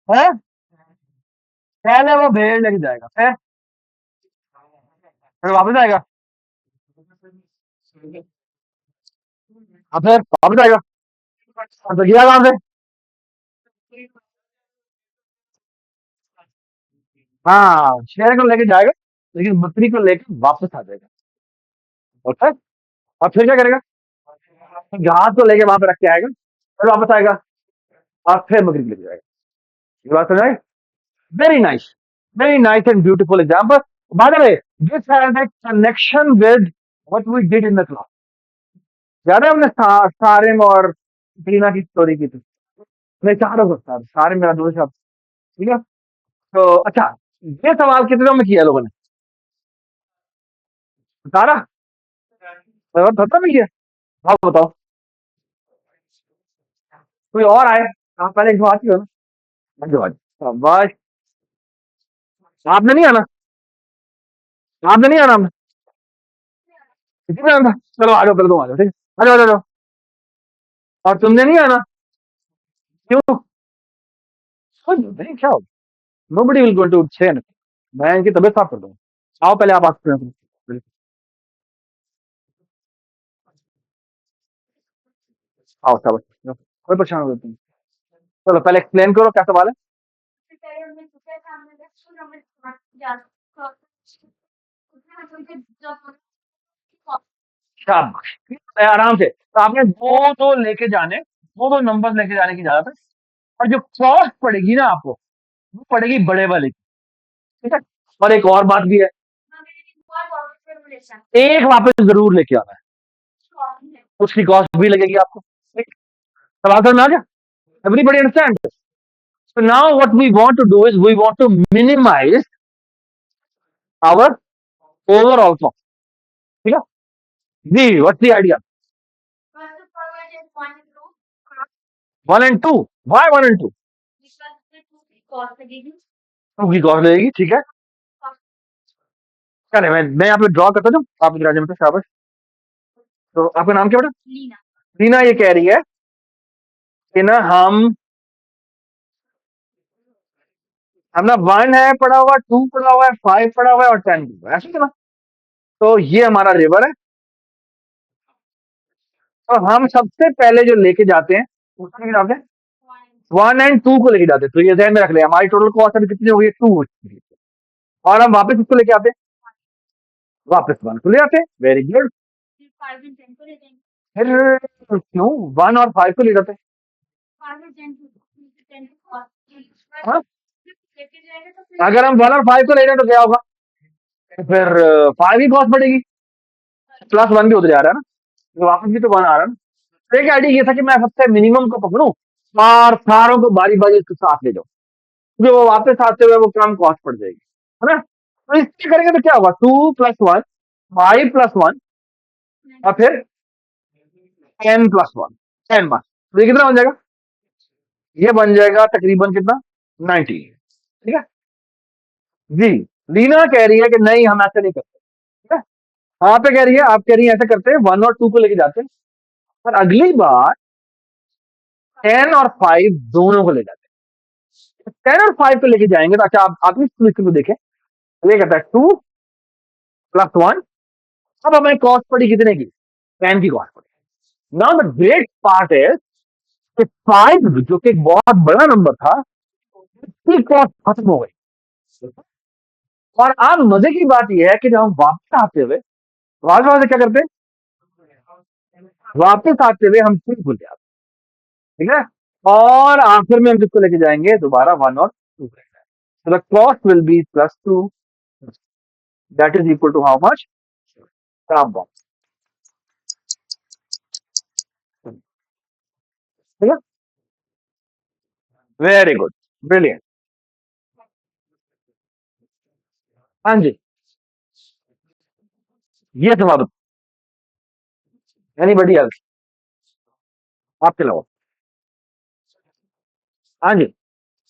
है, पहले वो भेड़ लेके जाएगा, फिर वापस आएगा, और फिर वापस आएगा, और तो गया कहाँ से? हाँ, शेर को लेके जाएगा, लेकिन बकरी को लेके वापस आ जाएगा। ओके, और फिर क्या करेगा? घास को लेके वहां पे रख के आएगा, फिर वापस आएगा, और फिर बकरी को लेके जाएगा। ये बात समझ आई? Very nice and beautiful example. By the way, this has a connection with what we did in the class. याद है हमने सारिम और टीना की स्टोरी की थी? नहीं, चारों को सारिम मेरा दोस्त है। ठीक है, तो अच्छा, ये सवाल कितने में किया लोगों ने? सारा खत्म ही है। आप बताओ, कोई और आए? आप पहले एक बात की हो ना। धन्यवाद, शाबाश। आपने नहीं आना, आपने नहीं आना, किसी ने आना? चलो आ जाओ, पहले तुम आ जाओ, ठीक है, आ जाओ आ जाओ। और तुमने नहीं आना, क्यों? नहीं, क्या होगा? Nobody will going to say anything. मैं इनकी तबीयत साफ कर दूंगा। आओ पहले आप आते हैं, आओ शाबाश, कोई परेशान हो तुम। चलो पहले एक्सप्लेन करो क्या सवाल है। पहले हमने पूछा था हमने स्कूल हमें जा उसमें हम जब शाबाश, आराम से। तो आपने दो दो लेके जाने, दो दो नंबर लेके जाने की जरूरत है, और जो कॉस्ट पड़ेगी ना आपको, वो पड़ेगी बड़े वाले की। ठीक है, और एक और बात भी है, एक वापस जरूर लेके आना है, उसकी कॉस्ट भी लगेगी आपको। ठीक, सवाल समझ में आ गया? Everybody understand? So now what we want to do is we want to minimize our overall cost. ठीक है जी, what's the idea? 1 and 2, why 1 and 2? To की कॉस्ट लगेगी, ठीक है। चले मैं यहाँ पे ड्रॉ करता हूँ, आप इधर आ जाइए, शाबाश। तो आपका नाम क्या बेटा? लीना ये कह रही है कि ना हम हमने 1 है पड़ा हुआ, 2 पड़ा हुआ है, 5 पड़ा हुआ है और 10 पड़ा हुआ है, ऐसे ना। तो ये हमारा रिवर है। तो हम सबसे पहले जो लेके जाते हैं उसको लेके जाते हैं 1 एंड 2 को लेके जाते हैं। तो ये ध्यान में रख ले, हमारी टोटल कॉस्ट अभी कितनी हो गई, 2 हो चुकी है। और हम वापस इसको लेके आते हैं, वापस 1 को ले आते हैं। Very good. 5 एंड 10 को ले जाएंगे। फिर क्यों 1 और 5 को ले जाते हैं? 5 एंड 10 हाँ? लेके जाएंगे तो फिर अगर हम 1 और 5 को ले जाए तो क्या होगा? फिर 5 की कॉस्ट बढ़ेगी, प्लस 1 भी उधर जा रहा है ना, तो वापस भी तो 1 आ रहा है ना। तो एक आइडिया ये था कि मैं सबसे मिनिमम को पकड़ूं और सारों को बारी बारी इसके साथ ले जाऊं, क्योंकि वो वापस आते हुए वो कम कॉस्ट पड़ जाएगी, है ना। तो इससे करेंगे तो क्या होगा, 2 प्लस 1, 5 प्लस 1 और फिर 10 प्लस 1, 10 बस। तो ये कितना बन जाएगा? ये बन जाएगा तकरीबन कितना, 90। ठीक है जी। लीना कह रही है कि नहीं हम ऐसे नहीं करते, ठीक है। आप पे कह रही है, आप कह रही है ऐसे करते हैं, 1 और 2 को लेके जाते हैं, पर अगली बार 10 और 5 दोनों को ले जाते हैं। 10 और 5 को लेके जाएंगे तो अच्छा, आप इस सिचुएशन को देखें। ये कहता है 2 प्लस 1, अब हमें कॉस्ट पड़ी कितने की, 10 की कॉस्ट पड़ी। Now the great part is कि 5 जो कि एक बहुत बड़ा नंबर था, इसकी कॉस्ट खत्म हो गई। और अब मजे की बात यह है कि जब हम वापस आते हुए, वापस आते क्या करते हैं, वापस आते हुए हम 2 भूल जाते हैं, ठीक है। और आखिर में हम किसको लेके जाएंगे, दोबारा 1 और 2। So the cost will be plus 2. That is equal to how much? Half box. ठीक है, वेरी गुड, ब्रिलियंट। हाँ जी, ये जवाब एनीबडी एल्स, आपके अलावा। हाँ जी,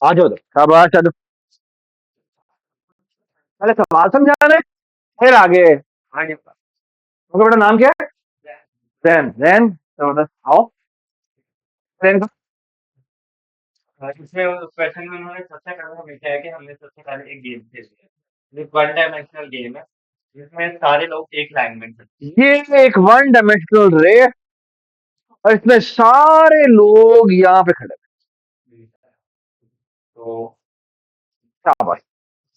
आ जाओ, शाबाश, आ जाओ। पहले सवाल समझाना है, फिर आगे। हाँ जी, ओके बेटा, नाम क्या है? जैन। जबरदस्त, आओ। जैन का इसमें उस क्वेश्चन में उन्होंने सबसे करना लिखा है कि हमने सबसे पहले एक गेम खेल लिया, एक वन डायमेंशनल गेम है जिसमें सारे लोग एक लाइन में चलते ये एक 1 डायमेंशनल रेस और इसमें सारे लोग यहाँ पे खड़े हैं। हैं। तो शाबाश।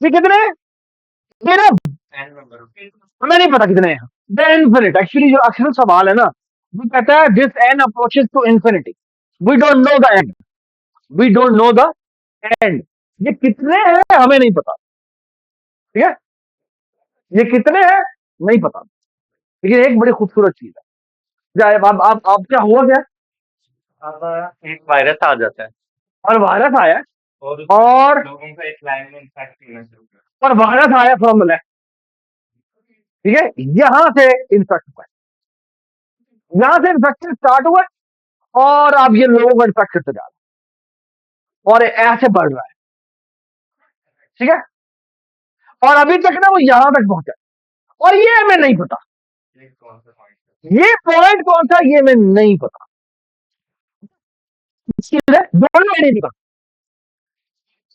ये कितने हैं? मेरा एन नंबर हमें नहीं पता कितने हैं। द इन्फिनिट, एक्चुअली जो अक्सर सवाल है ना, वो कहता है this N approaches to infinity, we don't know the end, we don't know the end. ये कितने हैं हमें नहीं पता, ठीक है, ये कितने हैं नहीं पता। लेकिन एक बड़ी खूबसूरत चीज है, जाए अब क्या हुआ क्या, अब एक वायरस आ जाता है और वायरस आया और और लोगों को एक लाइन में इन्फेक्ट करना शुरू कर और वायरस आया फ्रॉम द लेफ्ट, ठीक है, यहां से इन्फेक्ट हुआ है। यहां से इन्फेक्शन स्टार्ट हुआ है और अब ये लोगों को इन्फेक्ट करते जा रहा है और ये ऐसे बढ़ रहा है, ठीक है। और अभी तक ना वो यहां तक पहुंचा और ये हमें नहीं पता, एक कौन सा पॉइंट ये पॉइंट कौन सा ये हमें नहीं पता। चीज है, दोनों में नहीं पता।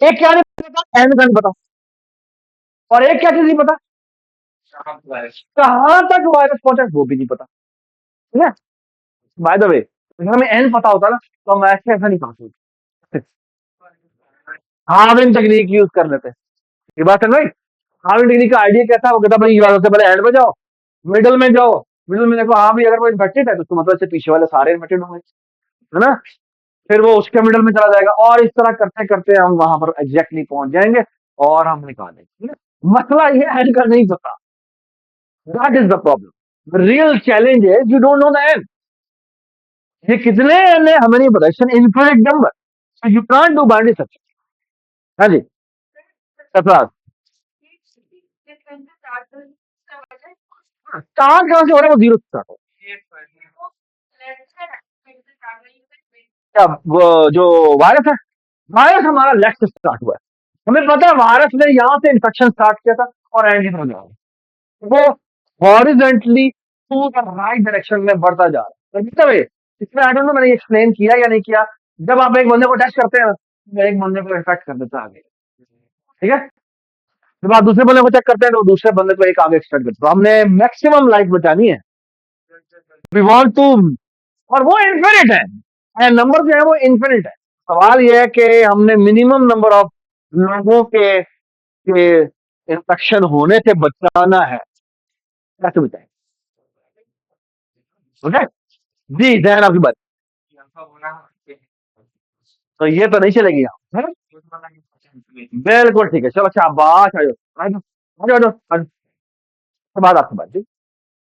एक क्या नहीं पता, एंड का नहीं पता, और एक क्या चीज नहीं पता, वायरस कहां तक वायरस पहुंचा वो भी नहीं पता, ठीक है। बाय द वे, अगर हमें एंड पता होता ना तो हम ऐसे ऐसा नहीं पहुंचते, हार्विन टेक्निक यूज कर लेते। ये बात है भाई। हार्विन टेक्निक का आइडिया कैसा, वो कहता भाई ये सबसे पहले एंड में जाओ, मिडल में जाओ, मिडल में देखो हाँ भाई अगर वो इन्फेक्टेड है तो उसका मतलब इससे पीछे वाले सारे इन्फेक्टेड होंगे, है ना। फिर वो उसके मिडल में चला जाएगा और इस तरह करते करते हम वहां पर एग्जैक्टली पहुंच जाएंगे और हम निकालेंगे, ठीक है? मसला ये एंड का नहीं पता, that is the problem. The real challenge is you don't know the end. ये कितने एंड है हमें नहीं पता, it's an infinite number, so you can't do binary search. हाँ जी, सरफराज, स्टार्ट कहां से हो रहा है, वो जीरो से स्टार्ट हो क्या, वो जो वायरस है, वायरस हमारा लेफ्ट से स्टार्ट हुआ है। हमें पता है वायरस ने यहाँ से इन्फेक्शन स्टार्ट किया था और एंड हो गया, वो horizontally to the right direction में बढ़ता जा रहा है। मतलब इसमें आई डोंट नो मैंने एक्सप्लेन किया या नहीं किया, जब आप एक बंदे को टेस्ट करते हैं तो एक बंदे को इन्फेक्ट कर देता है आगे, ठीक है, जब आप दूसरे बंदे को चेक करते हैं तो दूसरे बंदे को एक आगे एक्सटेंड करते हैं। तो हमने मैक्सिमम लाइफ बचानी है, वी वांट टू, और वो इन्फिनिट है, नंबर जो है वो इन्फिनिट है। सवाल ये है कि हमने मिनिमम नंबर ऑफ लोगों के इन्फेक्शन होने से बचाना है, कैसे बचाएं? ओके जी, जहन आपकी बात, तो ये तो नहीं चलेगी यहाँ, है ना? बिल्कुल ठीक है, चलो शाबाश, आ जाओ आ जाओ आ जाओ आ जाओ आ जाओ। उसके बाद आपकी बात जी,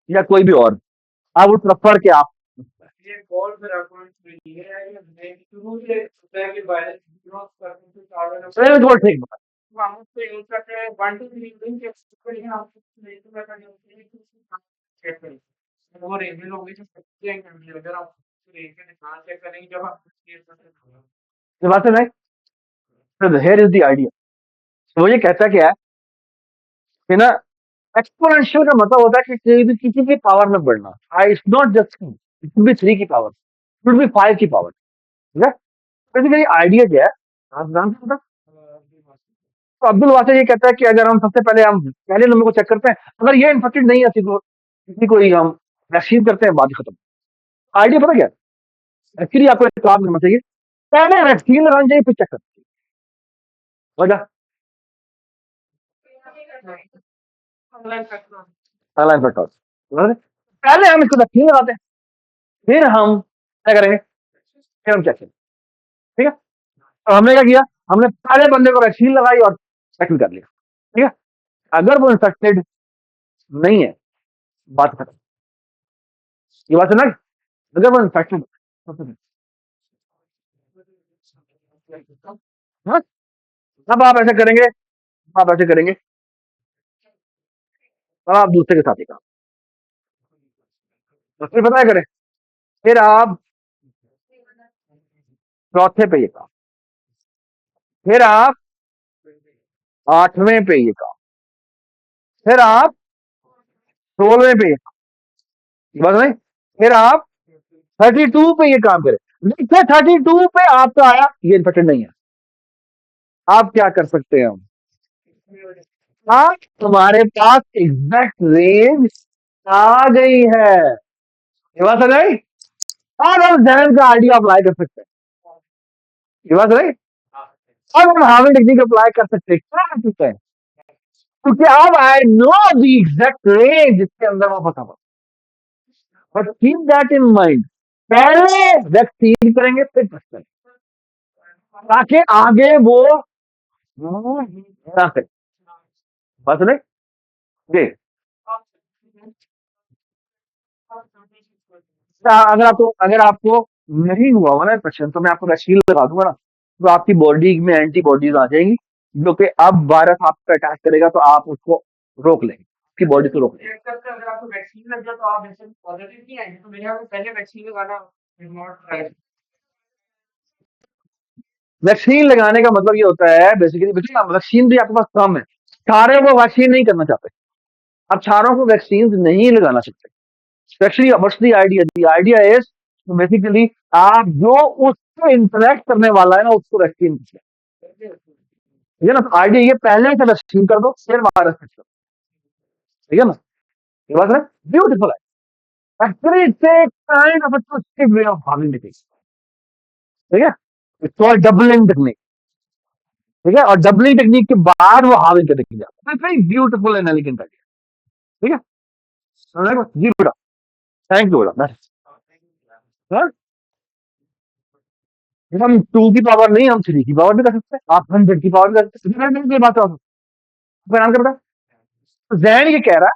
या कोई भी और, आई वुड प्रेफर कि आप, ये कॉल पे अकाउंट ये है कि मैं शुरू से होता है कि वायरस क्रॉस करने से सारे बिल्कुल ठीक बात, हम उससे यूज करते हैं 1 2 3 लिंक के लिए हम नहीं तो करना नहीं चेक करें वो रेंज होगी जो सकते हैं कि अगर आप रेंज के निकाल चेक करेंगे जब आप केस करते हैं ये बात है ना, हेयर इज द आइडिया। तो वो ये कहता क्या है कि ना, एक्सपोनेंशियल का मतलब होता है कि किसी की पावर में बढ़ना, it's not just three, it should be three की पावर, शुड बी फाइव की पावर, ठीक है। बेसिकली आइडिया क्या है, आप जानते हैं? तो अब्दुल वासे ये कहता है कि अगर हम सबसे पहले हम पहले नंबर को चेक करते हैं, अगर ये इन्फेक्टेड नहीं है किसी को ही हम वैक्सीन करते हैं, बात खत्म। आइडिया पता क्या है? एक्चुअली आपको एक काम करना चाहिए, पहले वैक्सीन लगानी चाहिए फिर चेक करना चाहिए, वजह पहला इन्फेक्ट हो, पहले हम इसको वैक्सीन लगाते हैं, फिर हम क्या करेंगे, फिर हम चेक करेंगे, ठीक है। तो हमने क्या किया, हमने पहले बंदे को वैक्सीन लगाई और चेक भी कर लिया, ठीक है। अगर वो इन्फेक्टेड नहीं है, बात खत्म, ये बात है ना, अगर वो इन्फेक्टेड, हाँ, अब आप ऐसे करेंगे, आप ऐसे करेंगे, अब आप दूसरे के साथ ही काम, तो फिर पता है करें, फिर आप चौथे पे ये काम, फिर आप आठवें पे ये काम, फिर आप 16वें पे ये काम, बस नहीं, फिर आप 32 पे ये काम करें। देखिए 32 पे आपका आया, ये इन्फेक्टेड नहीं है, आप क्या कर सकते हैं, हम आप, तुम्हारे पास एग्जैक्ट रेंज आ गई है, ये बात है नहीं, और हम जहन का आइडिया अप्लाई कर सकते हैं, ये बात है नहीं, अब हम हार्विंग टेक्निक अप्लाई कर सकते हैं, क्या कर सकते हैं, क्योंकि अब I know the exact range जिसके अंदर वो फंसा हुआ, but keep that in mind, पहले वैक्सीन करेंगे फिर टेस्ट करेंगे, ताकि आगे वो ना करे, बस नहीं जी। अगर आपको नहीं हुआ होगा ना इन्फेक्शन, तो मैं आपको वैक्सीन लगा दूंगा ना, तो आपकी बॉडी में एंटीबॉडीज आ जाएंगी, जो कि अब वायरस आप पे अटैक करेगा तो आप उसको रोक लेंगे, आपकी बॉडी को रोक लेंगे। चेक करके अगर आपको वैक्सीन लग गया तो आप वैसे पॉजिटिव नहीं आएंगे तो मेरे यहाँ पे पहले वैक्सीन लगाना नॉट राइट वैक्सीन लगाने का मतलब ये होता है बेसिकली, देखिए वैक्सीन भी आपके पास कम है, सारे वो वैक्सीन नहीं करना चाहते, अब सारों को वैक्सीन नहीं लगाना सकते, specially what's the idea, the idea is basically आप जो उससे इंटरेक्ट करने वाला है ना उसको वैक्सीन दीजिए, ठीक है ना। तो आइडिया ये पहले से वैक्सीन कर दो फिर वायरस टेस्ट करो, ठीक है ना, ये बात है, ब्यूटीफुल है, actually it's a kind of a twisted way of halving the things, ठीक है, इट्स कॉल्ड डबलिंग टेक्निक, ठीक है, और डबलिंग टेक्निक के बाद वो हार्विंग करने की जाता है, very beautiful and elegant idea, ठीक है। जी बेटा, थैंक यू बेटा, हाँ? हम 2 की पावर नहीं, हम 3 की पावर भी कर सकते हैं, आप 100 की पावर भी कर सकते हैं, डिफरेंट बात है, आपका नाम क्या बेटा? तो जैन ये कह रहा है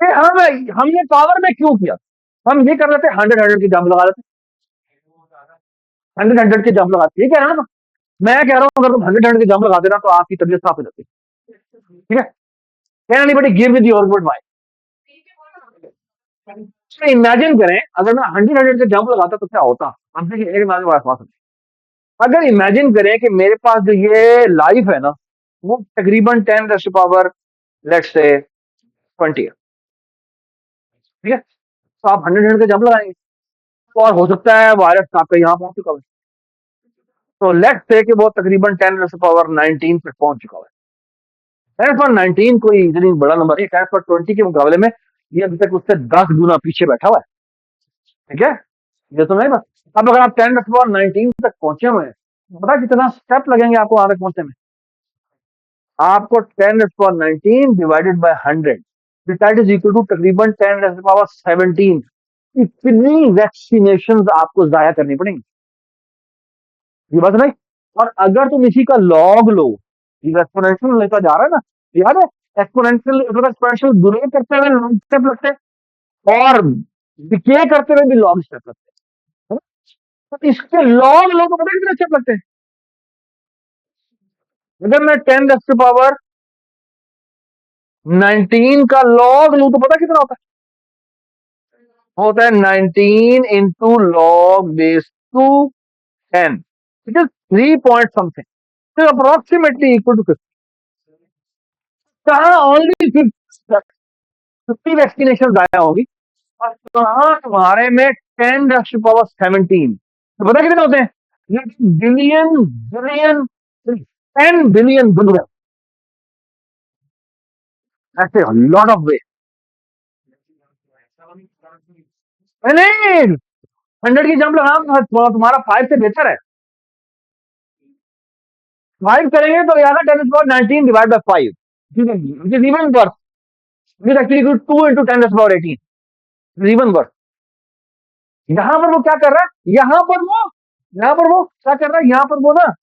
कि हमने पावर में क्यों किया, हम ये कर लेते 100 के जंप लगा लेते, 100 के जंप लगाते, ये कह रहा है ना, मैं कह रहा हूँ अगर तुम 100 के जंप लगा देना तो आपकी तबीयत साफ हो जाती है, ठीक है। Can anybody give with your good mind, तो इमेजिन करें अगर मैं 100 के जंप लगाता तो क्या होता, हम देखिए एक बात, अगर इमेजिन करें कि मेरे पास जो ये लाइफ है ना, वो तकरीबन 10 raise to power let's say 20 है, ठीक है, तो आप 100 के जंप लगाएंगे, तो और हो सकता है वायरस आपका यहाँ पहुंच चुका है, तो लेट्स से कि वो तकरीबन 10 रेज़ टू पावर 19 पे पहुंच चुका है, 10 पर 19 कोई इतनी बड़ा नंबर है, 10 पर 20 के मुकाबले में ये अभी तक उससे 10 गुना पीछे बैठा हुआ है। ठीक है, ये तो नहीं बस। अब अगर आप 10 पर 19 तक पहुंचे हुए हैं, पता कितना स्टेप लगेंगे आपको वहां तक पहुंचने में? आपको 10 पर 19 divided by 100 that is equal to तकरीबन 10 पावर 17। इतनी वैक्सीनेशन आपको जाया करनी पड़ेंगी, ये बात नहीं। और अगर तुम इसी का लॉग लो, ये एक्सपोनेंशियल लेता जा रहा है ना, याद है एक्सपोनेंशियल एक्सपोनेंशियल ग्रो करते हुए लॉग स्टेप लगते हैं और डिके करते हुए भी लॉग स्टेप लगते हैं, है ना? तो इसके लॉग लो तो पता है कितने स्टेप लगते हैं? अगर मैं 10 का लॉग लूं तो पता कितना होता है 19 into log base two 10, it is 3 point something, तो अप्रोक्सीमेटली इक्वल टू 50। कहा ओनली 50 वैक्सीनेशन जाया होगी और कहा तुम्हारे में 10 पावर 17, तो पता कितने होते हैं? बिलियन बिलियन 10 बिलियन बिलियन, ऐसे लॉट ऑफ वे। नहीं, 100 की जंप लगा तुम्हारा 5 से बेहतर है। 5 करेंगे तो यार 10 power 19 divide by 5, which is even worse. It is actually equal to 2 into 10 power 18, even worse. यहां पर वो क्या कर रहा है, यहां पर वो क्या कर रहा है, यहां पर वो ना,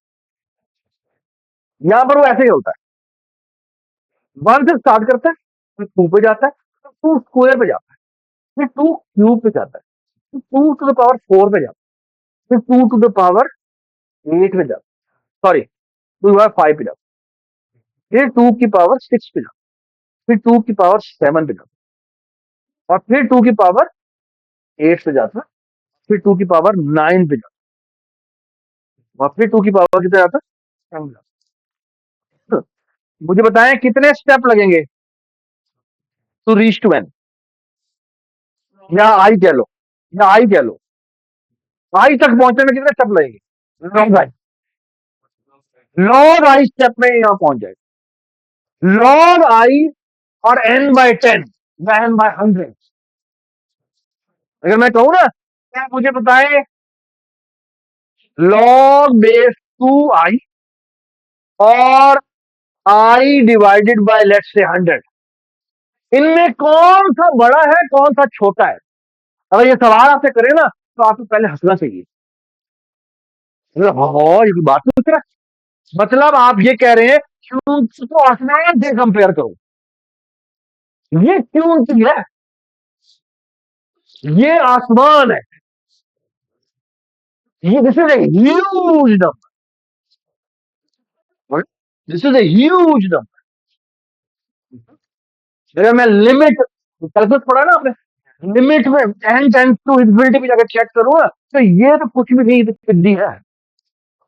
यहां पर वो ऐसे ही होता है, 1 से स्टार्ट करता है, फिर 2 पे जाता है, फिर 2 स्क्वायर पे जाता है, फिर 2 क्यूब पे जाता है, फिर 2 टू द पावर 4 पे जाता है, फिर 2 टू द पावर 8 पे जाता है, सॉरी 2 पावर 5 पे जाता है, फिर 2 की पावर 6 पे जाता है, फिर 2 की पावर 7 पे जाता है, और फिर 2 की पावर 8 पे जाता है, फिर 2 की पावर 9 पे जाता है, और फिर 2 की पावर कितने जाता है? 10 जाता है। तो मुझे बताएं कितने स्टेप लगेंगे टू रीच टू एन, या आई कह लो, या आई कह लो, आई तक पहुंचने में कितने स्टेप लगेंगे? Log I, log I step में यहां पहुंच जाएगा, लॉग आई और एन बाय 10 या एन बाय 100। अगर मैं कहूं ना क्या मुझे बताएं लॉग बेस 2 आई और I divided by let's say 100, इनमें कौन सा बड़ा है कौन सा छोटा है? अगर ये सवाल आपसे करें ना तो आपको पहले हंसना चाहिए, हाँ ये कोई बात पूछ रहा है। मतलब आप ये कह रहे हैं ट्यून को आसमान से कंपेयर करो, ये ट्यून की है, ये आसमान है, ये this is a huge number, this is a huge number. अगर मैं लिमिट कैलकुलेट पढ़ा ना आपने, लिमिट में एन टेंस टू इन्फिनिटी पे जाकर चेक करूँ ना तो ये तो कुछ भी नहीं, ये तो सिद्धि है,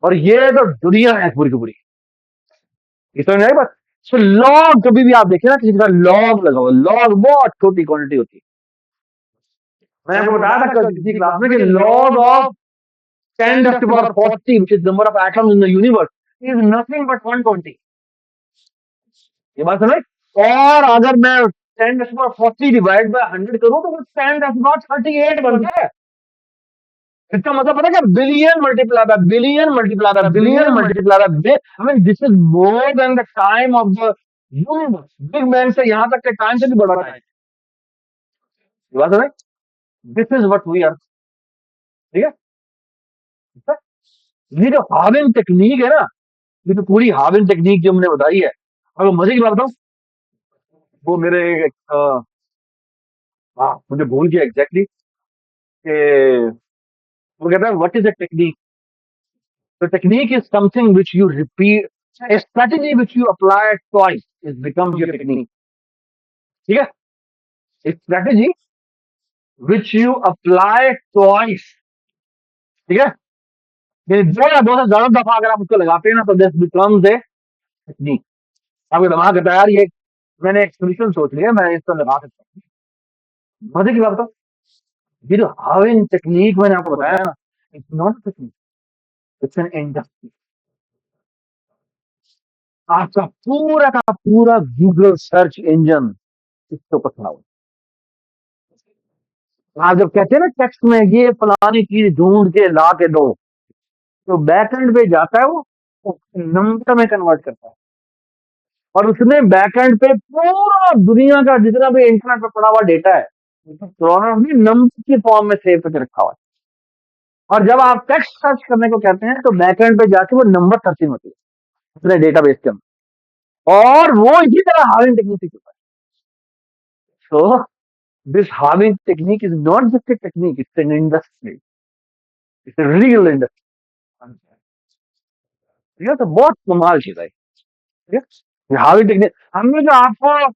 और ये तो दुनिया है पूरी की पूरी। ये समझ में आई बात? तो लॉग कभी भी आप देखें ना किसी का लॉग लगाओ, लॉग बहुत छोटी क्वांटिटी होती है। मैंने आपको बताया था कल किसी क्लास में कि log of 10 to the power 40, which is number of atoms in the universe, is nothing but 120। ये बात समझ? और अगर मैं 10 to the power 40 divide by 100 करूं तो वो 10 to the power 38 बनता है। इसका मतलब पता है क्या? Billion multiply by billion multiply by billion multiply by, I mean this is more than the time of the universe. Big bang से यहां तक के टाइम से भी बड़ा है। ये बात समझ? This is what we are, ठीक है? ये जो हाविंग टेक्निक है ना, ये तो पूरी हाविंग टेक्निक जो हमने बताई है, अगर मजे की बात बताऊं, वो मेरे मुझे भूल गया एग्जैक्टली कि वो कहता है व्हाट इज अ टेक्निक। तो technique is something which you repeat, a strategy which you apply twice is becomes your technique। ठीक है, a strategy which you apply twice, ठीक है, ये दो या दो से ज्यादा दफा अगर आप उसको लगाते हैं ना तो दिस बिकम्स ए टेक्निक। आपको दिमाग कहता है यार ये मैंने एक सोल्यूशन सोच लिया, मैं इसको लगा सकता हूँ। मजे की बात बताओ, ये जो हाविंग टेक्निक मैंने आपको बताया ना, it's not technique, it's an industry. आपका पूरा का पूरा गूगल सर्च इंजन इसके ऊपर खड़ा होगा। आप जब कहते हैं ना टेक्स्ट में ये फलानी चीज ढूंढ के ला के दो, तो बैकएंड पे जाता है वो नंबर में कन्वर्ट करता है, और उसने बैकएंड पे पूरा दुनिया का जितना भी इंटरनेट पे पड़ा हुआ डेटा है नंबर की फॉर्म में सेव करके रखा हुआ है। और जब आप टेक्स्ट सर्च करने को कहते हैं तो बैकएंड पे जाके वो नंबर सर्चिंग होती है अपने डेटाबेस के अंदर, और वो इसी तरह हाविंग टेक्निक से होता है। So this having technique is not just a technique, it's an industry, it's a real industry. ठीक है, तो बहुत कमाल चीज है। ठीक है, ये हाविंग टेक्निक हमने जो आपको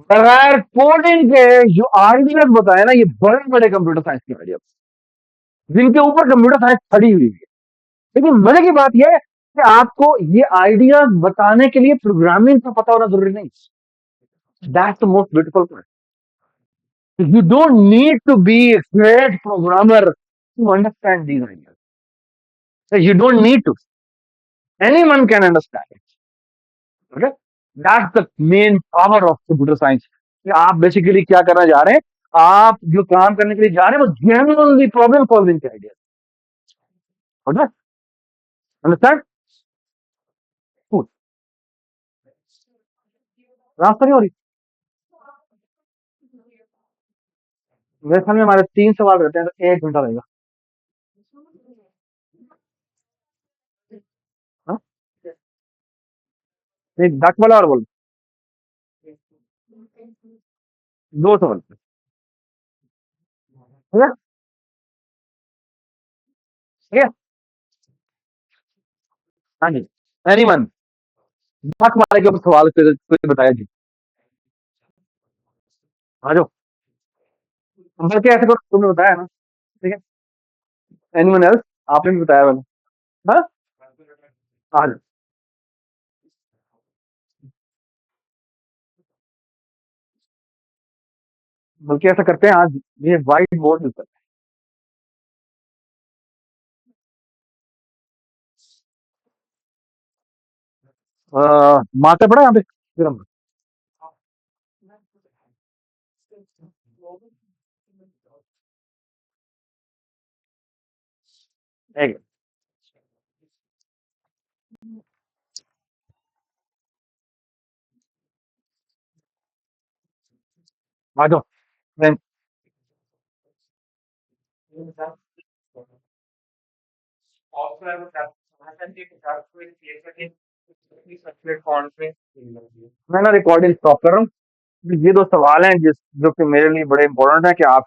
बगैर कोडिंग के जो आइडियाज बताए ना, ये बड़े बड़े कंप्यूटर साइंस के आइडिया जिनके ऊपर कंप्यूटर साइंस खड़ी हुई है। लेकिन मजे की बात यह है कि आपको ये आइडियाज बताने के लिए प्रोग्रामिंग का पता होना जरूरी नहीं। That's the most beautiful part. You don't need to be a great programmer to understand these ideas. So you don't need to. Anyone can understand it. Okay? That's the main power of computer science. कि आप basically क्या करना जा रहे हैं, आप जो काम करने के लिए जा रहे हैं वो genuinely प्रॉब्लम सॉल्विंग के आइडिया। Okay, understand? गुड। रास्ता नहीं हो रही। मेरे ख्याल में हमारे 3 सवाल रहते हैं, तो 1 घंटा लगेगा। हाँ? एक डक वाला और बोल 2 सवाल। ठीक है? ठीक है? हाँ जी, एनीवन डक वाले के ऊपर सवाल फिर बताया जी। आ जाओ, बल्कि ऐसे करो, तुमने बताया ना। ठीक है, एनीवन एल्स, आपने भी बताया मैंने। हाँ, आ जाओ, बल्कि ऐसा करते हैं आज ये व्हाइट बोर्ड यूज करते हैं। मार्कर पड़ा यहाँ पे, फिर हम एक आ जाओ। Then Also, I would have to platform पे मैं ना रिकॉर्डिंग स्टॉप कर रहा हूँ। ये 2 सवाल हैं जो कि मेरे लिए बड़े इंपॉर्टेंट है कि आप